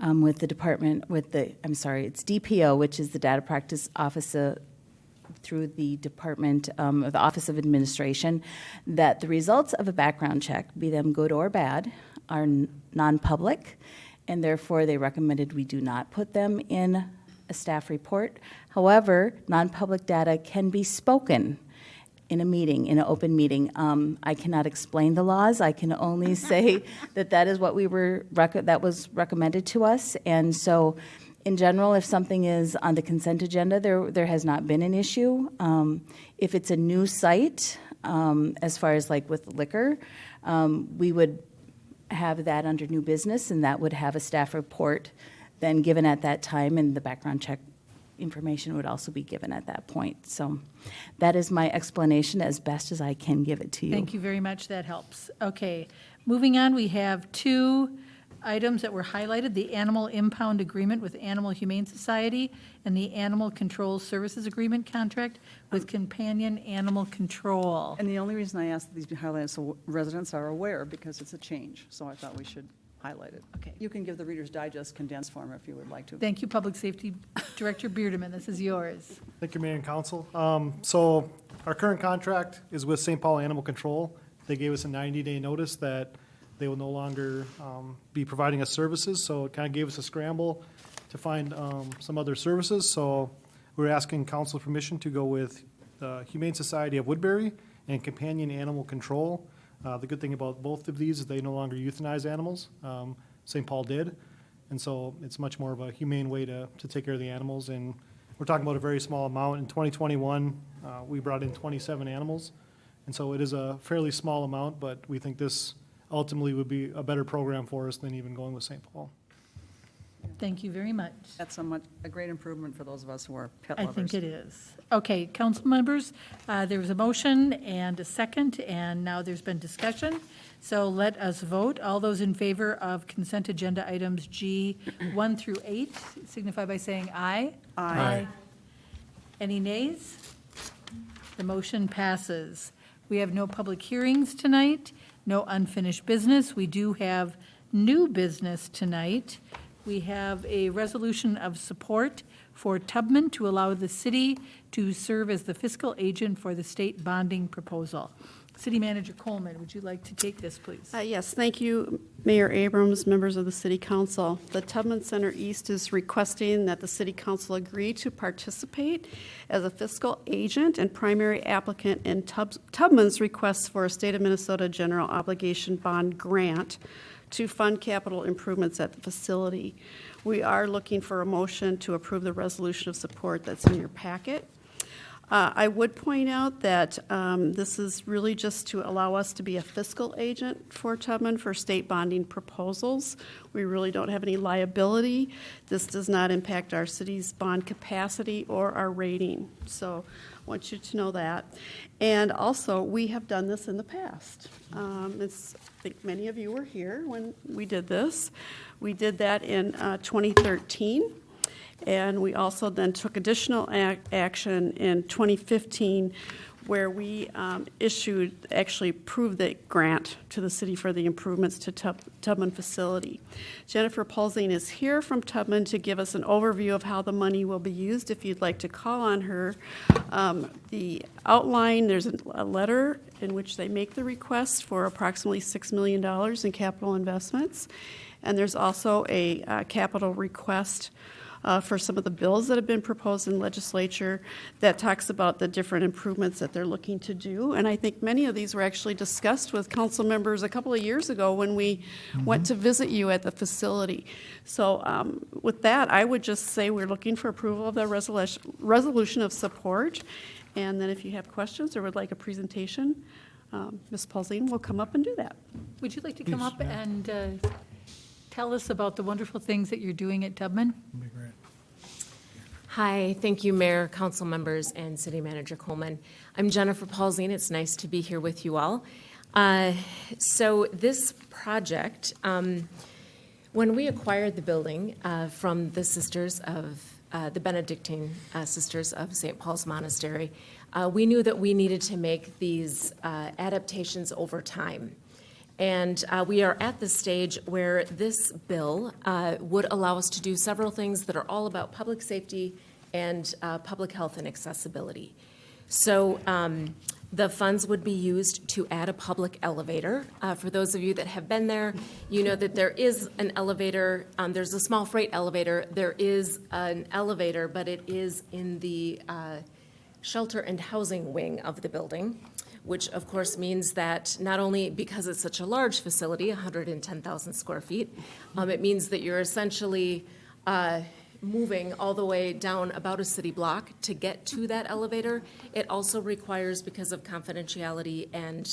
with the department, it's DPO, which is the Data Practice Office through the Department of the Office of Administration, that the results of a background check, be them good or bad, are non-public, and therefore they recommended we do not put them in a staff report. However, non-public data can be spoken in a meeting, in an open meeting. I cannot explain the laws. I can only say that is what that was recommended to us. And so, in general, if something is on the consent agenda, there has not been an issue. If it's a new site, as far as like with liquor, we would have that under new business, and that would have a staff report then given at that time, and the background check information would also be given at that point. So that is my explanation as best as I can give it to you. Thank you very much. That helps. Okay, moving on, we have 2 items that were highlighted: the Animal Impound Agreement with Animal Humane Society and the Animal Control Services Agreement contract with Companion Animal Control. And the only reason I asked these be highlighted so residents are aware, because it's a change, so I thought we should highlight it. Okay. You can give the Reader's Digest condensed form if you would like to. Thank you, Public Safety Director Beardeman. This is yours. Thank you, Mayor and Council. So our current contract is with St. Paul Animal Control. They gave us a 90-day notice that they will no longer be providing us services, so it kind of gave us a scramble to find some other services. So we're asking council permission to go with the Humane Society of Woodbury and Companion Animal Control. The good thing about both of these is they no longer euthanize animals. St. Paul did, and so it's much more of a humane way to take care of the animals. And we're talking about a very small amount. In 2021, we brought in 27 animals, and so it is a fairly small amount, but we think this ultimately would be a better program for us than even going with St. Paul. Thank you very much. That's a great improvement for those of us who are pet I lovers. think it is. Okay, council members, there was a motion and a second, and now there's been discussion. So let us vote. All those in favor of consent agenda items G1 through 8 signify by saying aye. Aye. Any nays? The motion passes. We have no public hearings tonight, no unfinished business. We do have new business tonight. We have a resolution of support for Tubman to allow the city to serve as the fiscal agent for the state bonding proposal. City Manager Coleman, would you like to take this, please? Yes, thank you, Mayor Abrams, members of the City Council. The Tubman Center East is requesting that the City Council agree to participate as a fiscal agent and primary applicant in Tubman's request for a State of Minnesota General Obligation Bond grant to fund capital improvements at the facility. We are looking for a motion to approve the resolution of support that's in your packet. I would point out that this is really just to allow us to be a fiscal agent for Tubman for state bonding proposals. We really don't have any liability. This does not impact our city's bond capacity or our rating. So I want you to know that. And also, we have done this in the past. I think many of you were here when we did this. We did that in 2013. And we also then took additional action in 2015 where we actually approved the grant to the city for the improvements to Tubman facility. Jennifer Pulsing is here from Tubman to give us an overview of how the money will be used if you'd like to call on her. The outline, there's a letter in which they make the request for approximately $6 million in capital investments. And there's also a capital request for some of the bills that have been proposed in legislature that talks about the different improvements that they're looking to do. And I think many of these were actually discussed with council members a couple of years ago when we went to visit you at the facility. So with that, I would just say we're looking for approval of the resolution of support. And then if you have questions or would like a presentation, Ms. Paulzine will come up and do that. Would you like to come up and tell us about the wonderful things that you're doing at Tubman? That'd be great. Hi, thank you, Mayor, Council members, and City Manager Coleman. I'm Jennifer Paulzine. It's nice to be here with you all. So this project, when we acquired the building from the Sisters of the Benedictine Sisters of St. Paul's Monastery, we knew that we needed to make these adaptations over time. And we are at the stage where this bill would allow us to do several things that are all about public safety and public health and accessibility. So the funds would be used to add a public elevator. For those of you that have been there, you know that there is an elevator. There's a small freight elevator. There is an elevator, but it is in the shelter and housing wing of the building, which of course means that not only because it's such a large facility, 110,000 square feet, it means that you're essentially moving all the way down about a city block to get to that elevator. It also requires, because of confidentiality and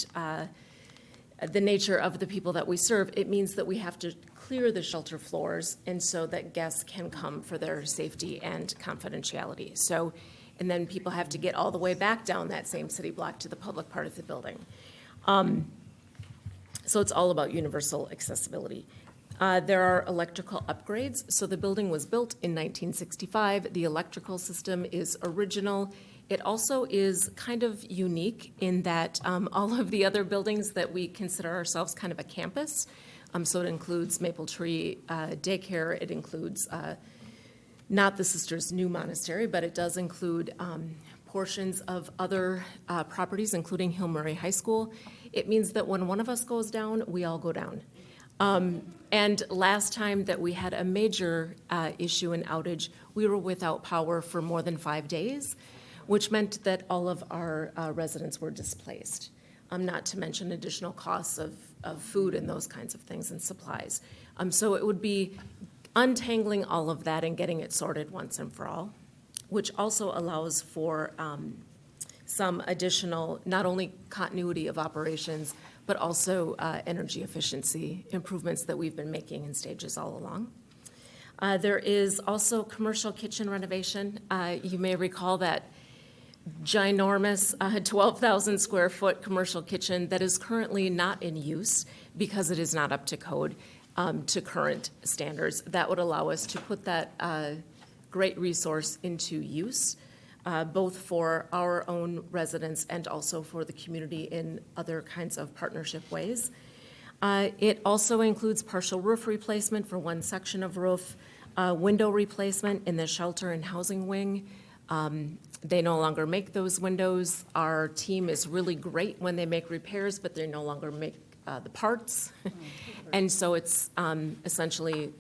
the nature of the people that we serve, it means that we have to clear the shelter floors and so that guests can come for their safety and confidentiality. So, and then people have to get all the way back down that same city block to the public part of the building. So it's all about universal accessibility. There are electrical upgrades. So the building was built in 1965. The electrical system is original. It also is kind of unique in that all of the other buildings that we consider ourselves kind of a campus. So it includes Maple Tree Daycare. It includes not the Sisters' new monastery, but it does include portions of other properties, including Hill Murray High School. It means that when one of us goes down, we all go down. And last time that we had a major issue and outage, we were without power for more than 5 days, which meant that all of our residents were displaced, not to mention additional costs of food and those kinds of things and supplies. So it would be untangling all of that and getting it sorted once and for all, which also allows for some additional, not only continuity of operations, but also energy efficiency improvements that we've been making in stages all along. There is also commercial kitchen renovation. You may recall that ginormous 12,000 square foot commercial kitchen that is currently not in use because it is not up to code to current standards. That would allow us to put that great resource into use, both for our own residents and also for the community in other kinds of partnership ways. It also includes partial roof replacement for one section of roof, window replacement in the shelter and housing wing, They no longer make those windows. Our team is really great when they make repairs, but they no longer make the parts. And so it's essentially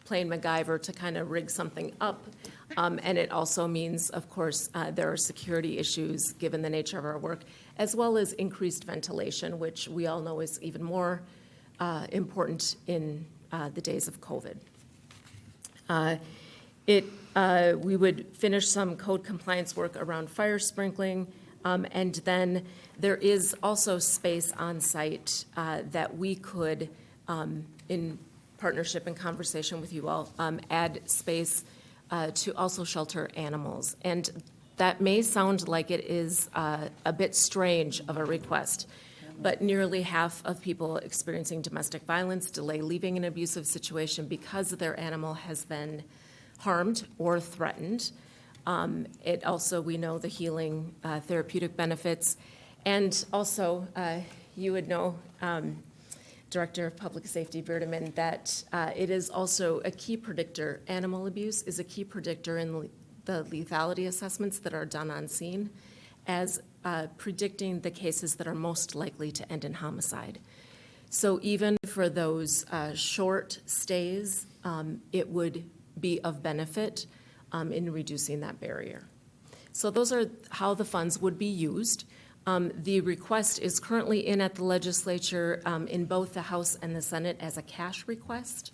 playing MacGyver to kind of rig something up. And it also means, of course, there are security issues given the nature of our work, as well as increased ventilation, which we all know is even more important in the days of COVID. We would finish some code compliance work around fire sprinkling, and then there is also space on site that we could, in partnership and conversation with you all, add space to also shelter animals. And that may sound like it is a bit strange of a request, but nearly half of people experiencing domestic violence delay leaving an abusive situation because their animal has been harmed or threatened. It also, we know the healing therapeutic benefits. And also, you would know, Director of Public Safety Verdeman, that it is also a key predictor. Animal abuse is a key predictor in the lethality assessments that are done on scene as predicting the cases that are most likely to end in homicide. So even for those short stays, it would be of benefit in reducing that barrier. So those are how the funds would be used. The request is currently in at the legislature in both the House and the Senate as a cash request.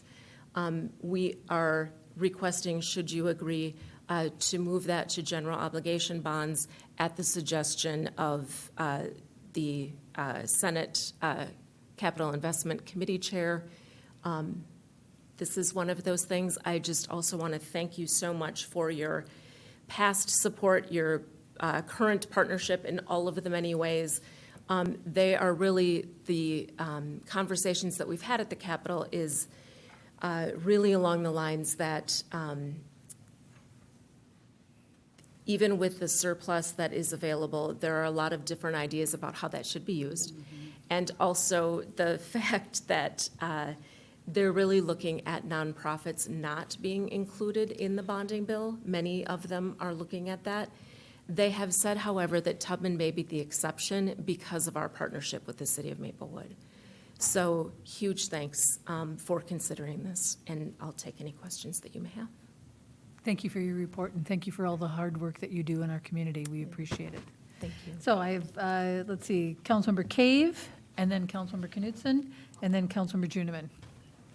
We are requesting, should you agree, to move that to general obligation bonds at the suggestion of the Senate Capital Investment Committee Chair. This is one of those things. I just also want to thank you so much for your past support, your current partnership in all of the many ways. They are really the conversations that we've had at the Capitol is really along the lines that even with the surplus that is available, there are a lot of different ideas about how that should be used. And also the fact that they're really looking at nonprofits not being included in the bonding bill. Many of them are looking at that. They have said, however, that Tubman may be the exception because of our partnership with the City of Maplewood. So huge thanks for considering this, and I'll take any questions that you may have. Thank you for your report, and thank you for all the hard work that you do in our community. We appreciate it. Thank you. So I have, let's see, Councilmember Cave, and then Councilmember Knudsen, and then Councilmember Juneman.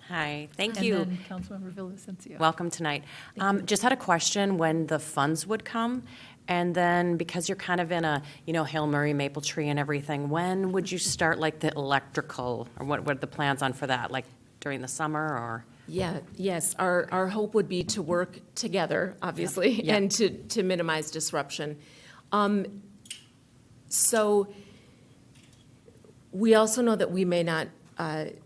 Hi, thank you. And then Councilmember Villavicencio. Welcome tonight. Just had a question when the funds would come, and then because you're kind of in a, Hail Mary, Maple Tree and everything, when would you start like the electrical, or what are the plans on for that, like during the summer or? Yes, our hope would be to work together, obviously, Yeah. and to minimize disruption. So we also know that we may not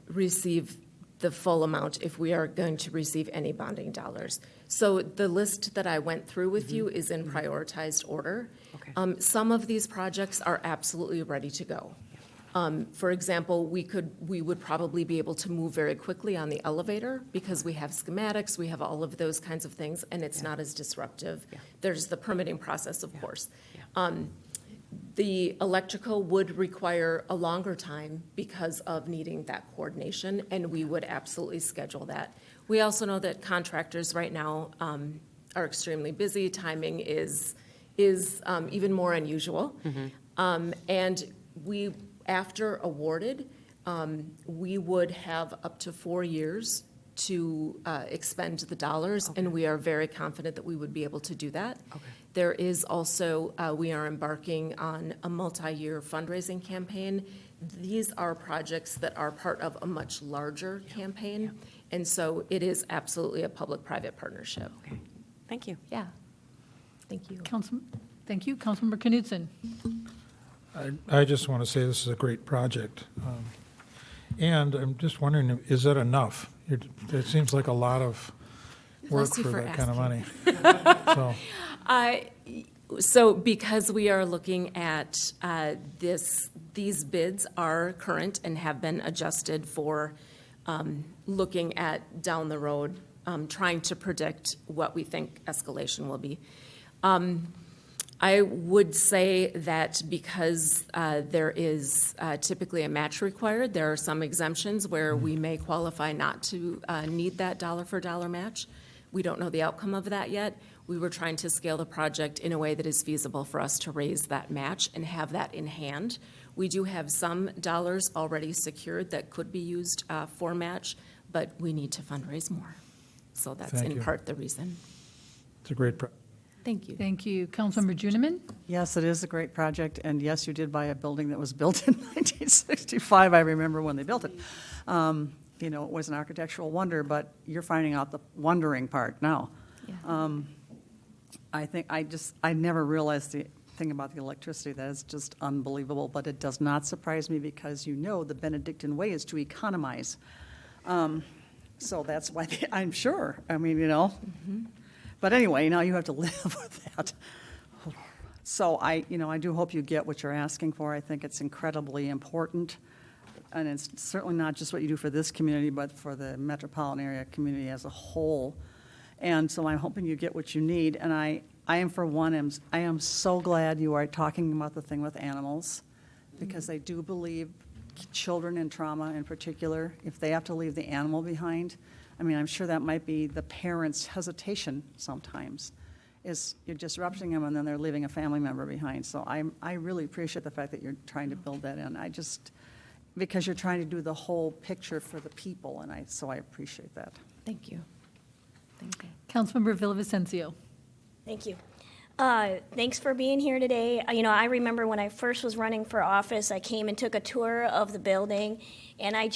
receive the full amount if we are going to receive any bonding dollars. So the list that I went through with you is in prioritized order. Okay. Some of these projects are absolutely ready to go. For example, we would probably be able to move very quickly on the elevator because we have schematics, we have all of those kinds of things, and it's not as disruptive. Yeah. There's the permitting process, of course. The electrical would require a longer time because of needing that coordination, and we would absolutely schedule that. We also know that contractors right now are extremely busy. Timing is even more unusual. And we, after awarded, we would have up to 4 years to expend the dollars, and we are very confident that we would be able to do that. Okay. There is also, we are embarking on a multi-year fundraising campaign. These are projects that are part of a much larger campaign, and so it is absolutely a public-private partnership. Okay, thank you. Yeah, thank you. Thank you. Councilmember Knudsen. I just want to say this is a great project. And I'm just wondering, is that enough? It seems like a lot of work Bless you for for that kind of money. asking. So, So because we are looking at these bids are current and have been adjusted for looking at down the road, trying to predict what we think escalation will be. I would say that because there is typically a match required, there are some exemptions where we may qualify not to need that dollar-for-dollar match. We don't know the outcome of that yet. We were trying to scale the project in a way that is feasible for us to raise that match and have that in hand. We do have some dollars already secured that could be used for match, but we need to fundraise more. So that's Thank in you. part the reason. It's a great project. Thank you. Thank you. Councilmember Juniman? Yes, it is a great project, and yes, you did buy a building that was built in 1965. I remember when they built it. You know, it was an architectural wonder, but you're finding out the wondering part now. I think I never realized the thing about the electricity. That is just unbelievable, but it does not surprise me because you know the Benedictine way is to economize. So that's why I'm sure. I mean, you know. But anyway, now you have to live with that. So I do hope you get what you're asking for. I think it's incredibly important. And it's certainly not just what you do for this community, but for the metropolitan area community as a whole. And so I'm hoping you get what you need. And I am, for one, I am so glad you are talking about the thing with animals, because I do believe children in trauma in particular, if they have to leave the animal behind, I mean, I'm sure that might be the parents' hesitation sometimes, is you're disrupting them and then they're leaving a family member behind. So I really appreciate the fact that you're trying to build that in. Because you're trying to do the whole picture for the people, and so I appreciate that. Thank you. Thank you. Councilmember Villavicencio? Thank you. Thanks for being here today. I remember when I first was running for office, I came and took a tour of the building, and I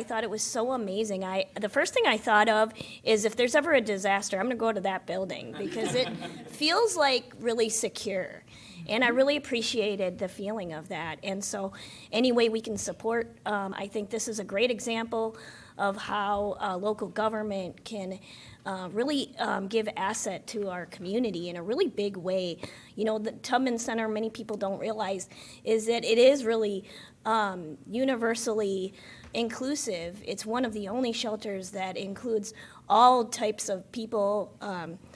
thought it was so amazing. The first thing I thought of is if there's ever a disaster, I'm going to go to that building because it feels like really secure. And I really appreciated the feeling of that. And so any way we can support, I think this is a great example of how local government can really give asset to our community in a really big way. The Tubman Center, many people don't realize, is that it is really universally inclusive. It's one of the only shelters that includes all types of people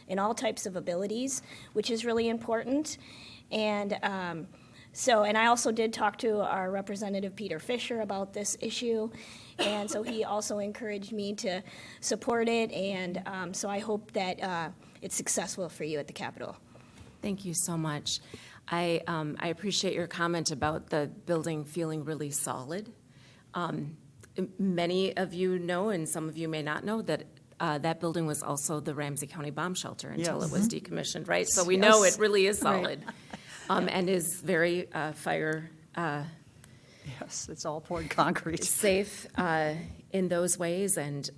and all types of abilities, which is really important. And and I also did talk to our representative, Peter Fisher, about this issue. And so he also encouraged me to support it. And so I hope that it's successful for you at the Capitol. Thank you so much. I appreciate your comment about the building feeling really solid. Many of you know, and some of you may not know, that that building was also the Ramsey County Bomb Shelter until it was decommissioned, right? So we know it really is solid. And is very fire Yes, it's all poured concrete. safe in those ways, and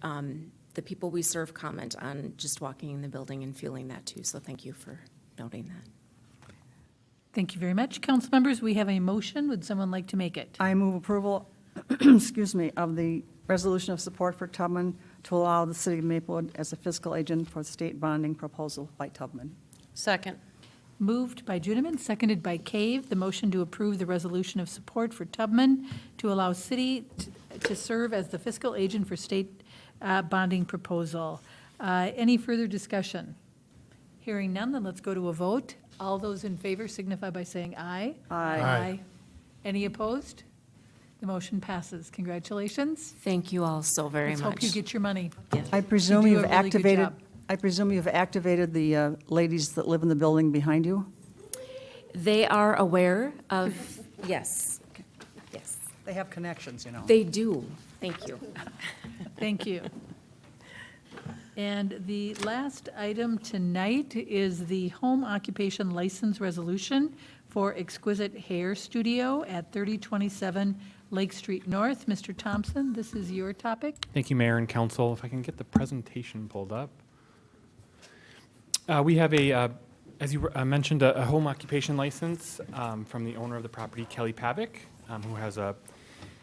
the people we serve comment on just walking in the building and feeling that too. So thank you for noting that. Thank you very much. Council members, we have a motion. Would someone like to make it? I move approval, excuse me, of the resolution of support for Tubman to allow the city of Maplewood as a fiscal agent for the state bonding proposal by Tubman. Second. Moved by Juniman, seconded by Cave, the motion to approve the resolution of support for Tubman to allow city to serve as the fiscal agent for state bonding proposal. Any further discussion? Hearing none, then let's go to a vote. All those in favor signify by saying aye. Aye. Any opposed? The motion passes. Congratulations. Thank you all so very Let's much. hope you get your money. I presume You do you've a really good activated, job. I presume you've activated the ladies that live in the building behind you? They are aware of, yes, yes, They have connections, you know. they do. Thank you. Thank you. And the last item tonight is the home occupation license resolution for Exquisite Hair Studio at 3027 Lake Street North. Mr. Thompson, this is your topic. Thank you, Mayor and Council. If I can get the presentation pulled up. We have as you mentioned, a home occupation license from the owner of the property, Kelly Pavick, who has a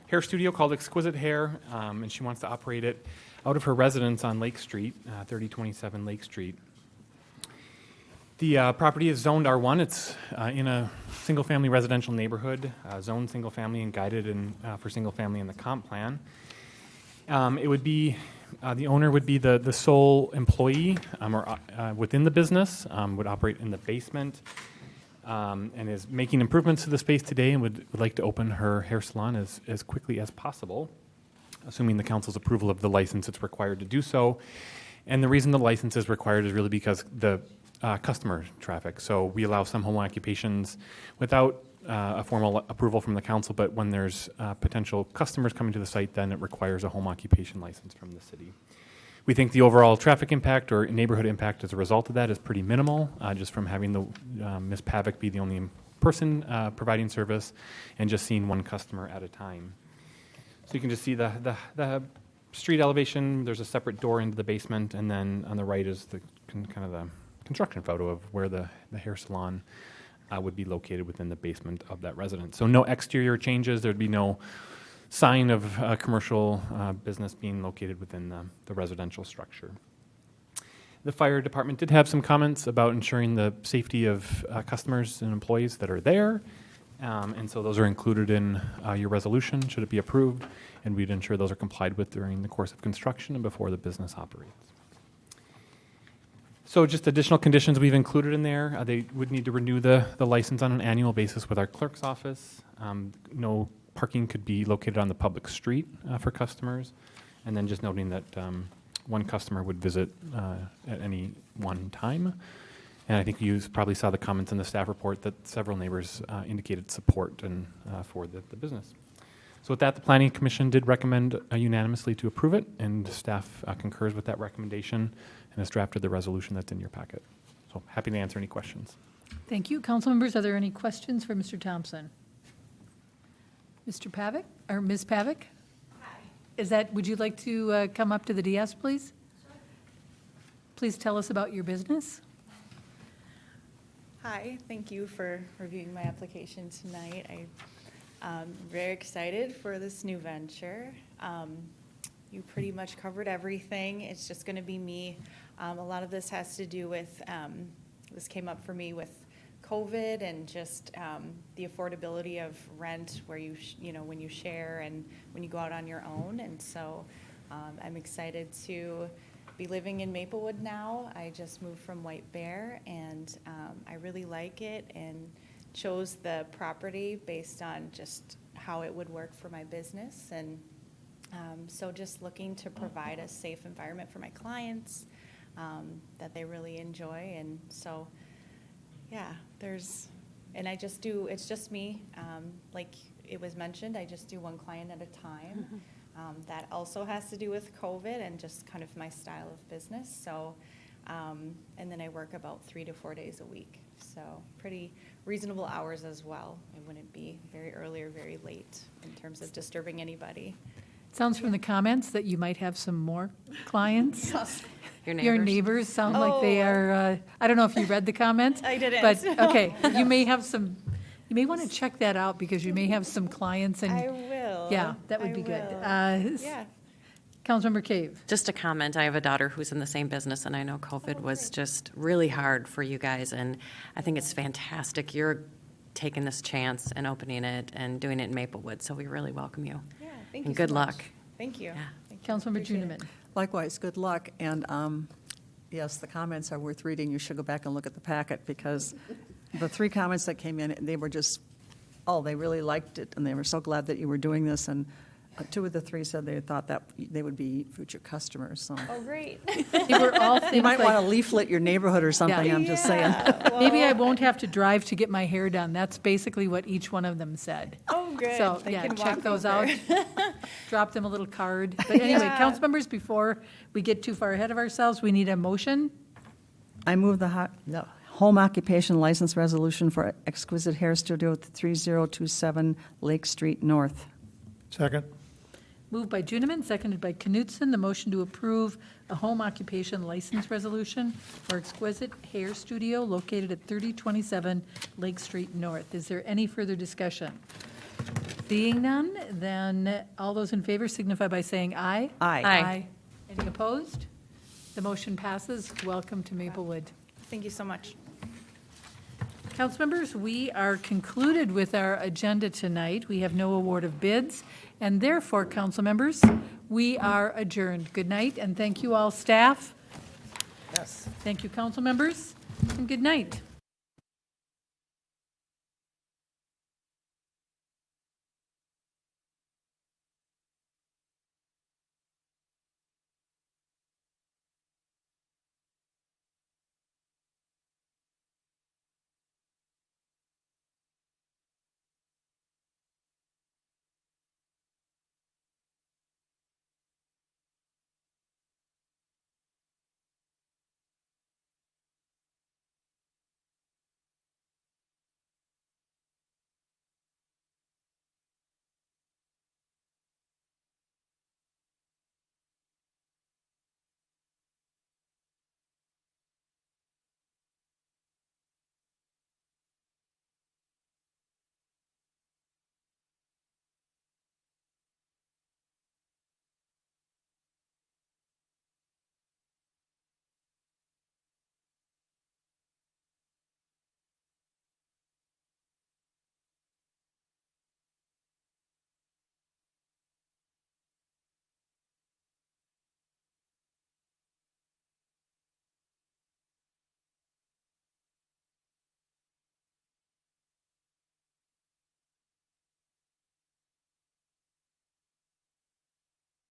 hair studio called Exquisite Hair, and she wants to operate it out of her residence on Lake Street, 3027 Lake Street. The property is zoned R1. It's in a single-family residential neighborhood, zoned single-family and guided for single-family in the comp plan. It would be The owner would be the sole employee or within the business, would operate in the basement, and is making improvements to the space today and would like to open her hair salon as quickly as possible, assuming the council's approval of the license. It's required to do so. And the reason the license is required is really because the customer traffic. So we allow some home occupations without a formal approval from the council, but when there's potential customers coming to the site, then it requires a home occupation license from the city. We think the overall traffic impact or neighborhood impact as a result of that is pretty minimal, just from having the Ms. Pavic be the only person providing service and just seeing one customer at a time. So you can just see the street elevation. There's a separate door into the basement, and then on the right is the kind of the construction photo of where the hair salon would be located within the basement of that residence. So no exterior changes. There'd be no sign of commercial business being located within the residential structure. The fire department did have some comments about ensuring the safety of customers and employees that are there. And so those are included in your resolution, should it be approved, and we'd ensure those are complied with during the course of construction and before the business operates. So just additional conditions we've included in there. They would need to renew the license on an annual basis with our clerk's office. No parking could be located on the public street for customers. And then just noting that one customer would visit at any one time. And I think you probably saw the comments in the staff report that several neighbors indicated support for the business. So with that, the Planning Commission did recommend unanimously to approve it, and staff concurs with that recommendation and has drafted the resolution that's in your packet. So happy to answer any questions. Thank you. Council members, are there any questions for Mr. Thompson? Mr. Pavic, or Ms. Pavic? Hi. Would you like to come up to the dais, please? Sure. Please tell us about your business. Hi, thank you for reviewing my application tonight. I'm very excited for this new venture. You pretty much covered everything. It's just going to be me. A lot of this has to do with, this came up for me with COVID and just the affordability of rent where when you share and when you go out on your own. And so I'm excited to be living in Maplewood now. I just moved from White Bear, and I really like it and chose the property based on just how it would work for my business. And so just looking to provide a safe environment for my clients that they really enjoy. And so, yeah, and it's just me. Like it was mentioned, I just do one client at a time. That also has to do with COVID and just kind of my style of business. So, and then I work about 3 to 4 days a week. So pretty reasonable hours as well. It wouldn't be very early or very late in terms of disturbing anybody. Sounds from the comments that you might have some more clients. Your neighbors sound like they are, I don't know if you read the comments. I didn't. But, okay, you may want to check that out because you may have some clients and. I will. Yeah, that would be good. Yeah. Councilmember Cave. Just a comment, I have a daughter who's in the same business, and I know COVID was just really hard for you guys, and I think it's fantastic you're taking this chance and opening it and doing it in Maplewood, so we really welcome you. Yeah, thank you. And good so luck. much. Thank you. Yeah. Councilmember Juniman. Likewise, good luck. And yes, the comments are worth reading. You should go back and look at the packet because the 3 comments that came in, they were just, they really liked it, and they were so glad that you were doing this. And 2 of the 3 said they thought that they would be future customers. So. Oh, great. They were all things you might like, want to leaflet your neighborhood or something, Yeah. I'm just saying. maybe I won't have to drive to get my hair done. That's basically what each one of them said. Oh, good. So, They yeah, can check walk those over. out. Drop them a little card. But anyway, Yeah. council members, before we get too far ahead of ourselves, we need a motion. I move the home occupation license resolution for Exquisite Hair Studio at 3027 Lake Street North. Second. Moved by Juniman, seconded by Knutson. The motion to approve a home occupation license resolution for Exquisite Hair Studio located at 3027 Lake Street North. Is there any further discussion? Seeing none, then all those in favor signify by saying aye. Aye. Aye. Any opposed? The motion passes. Welcome to Maplewood. Thank you so much. Councilmembers, we are concluded with our agenda tonight. We have no award of bids, and therefore, councilmembers, We are adjourned. Good night, and thank you all, staff. Yes. Thank you, council members, and good night.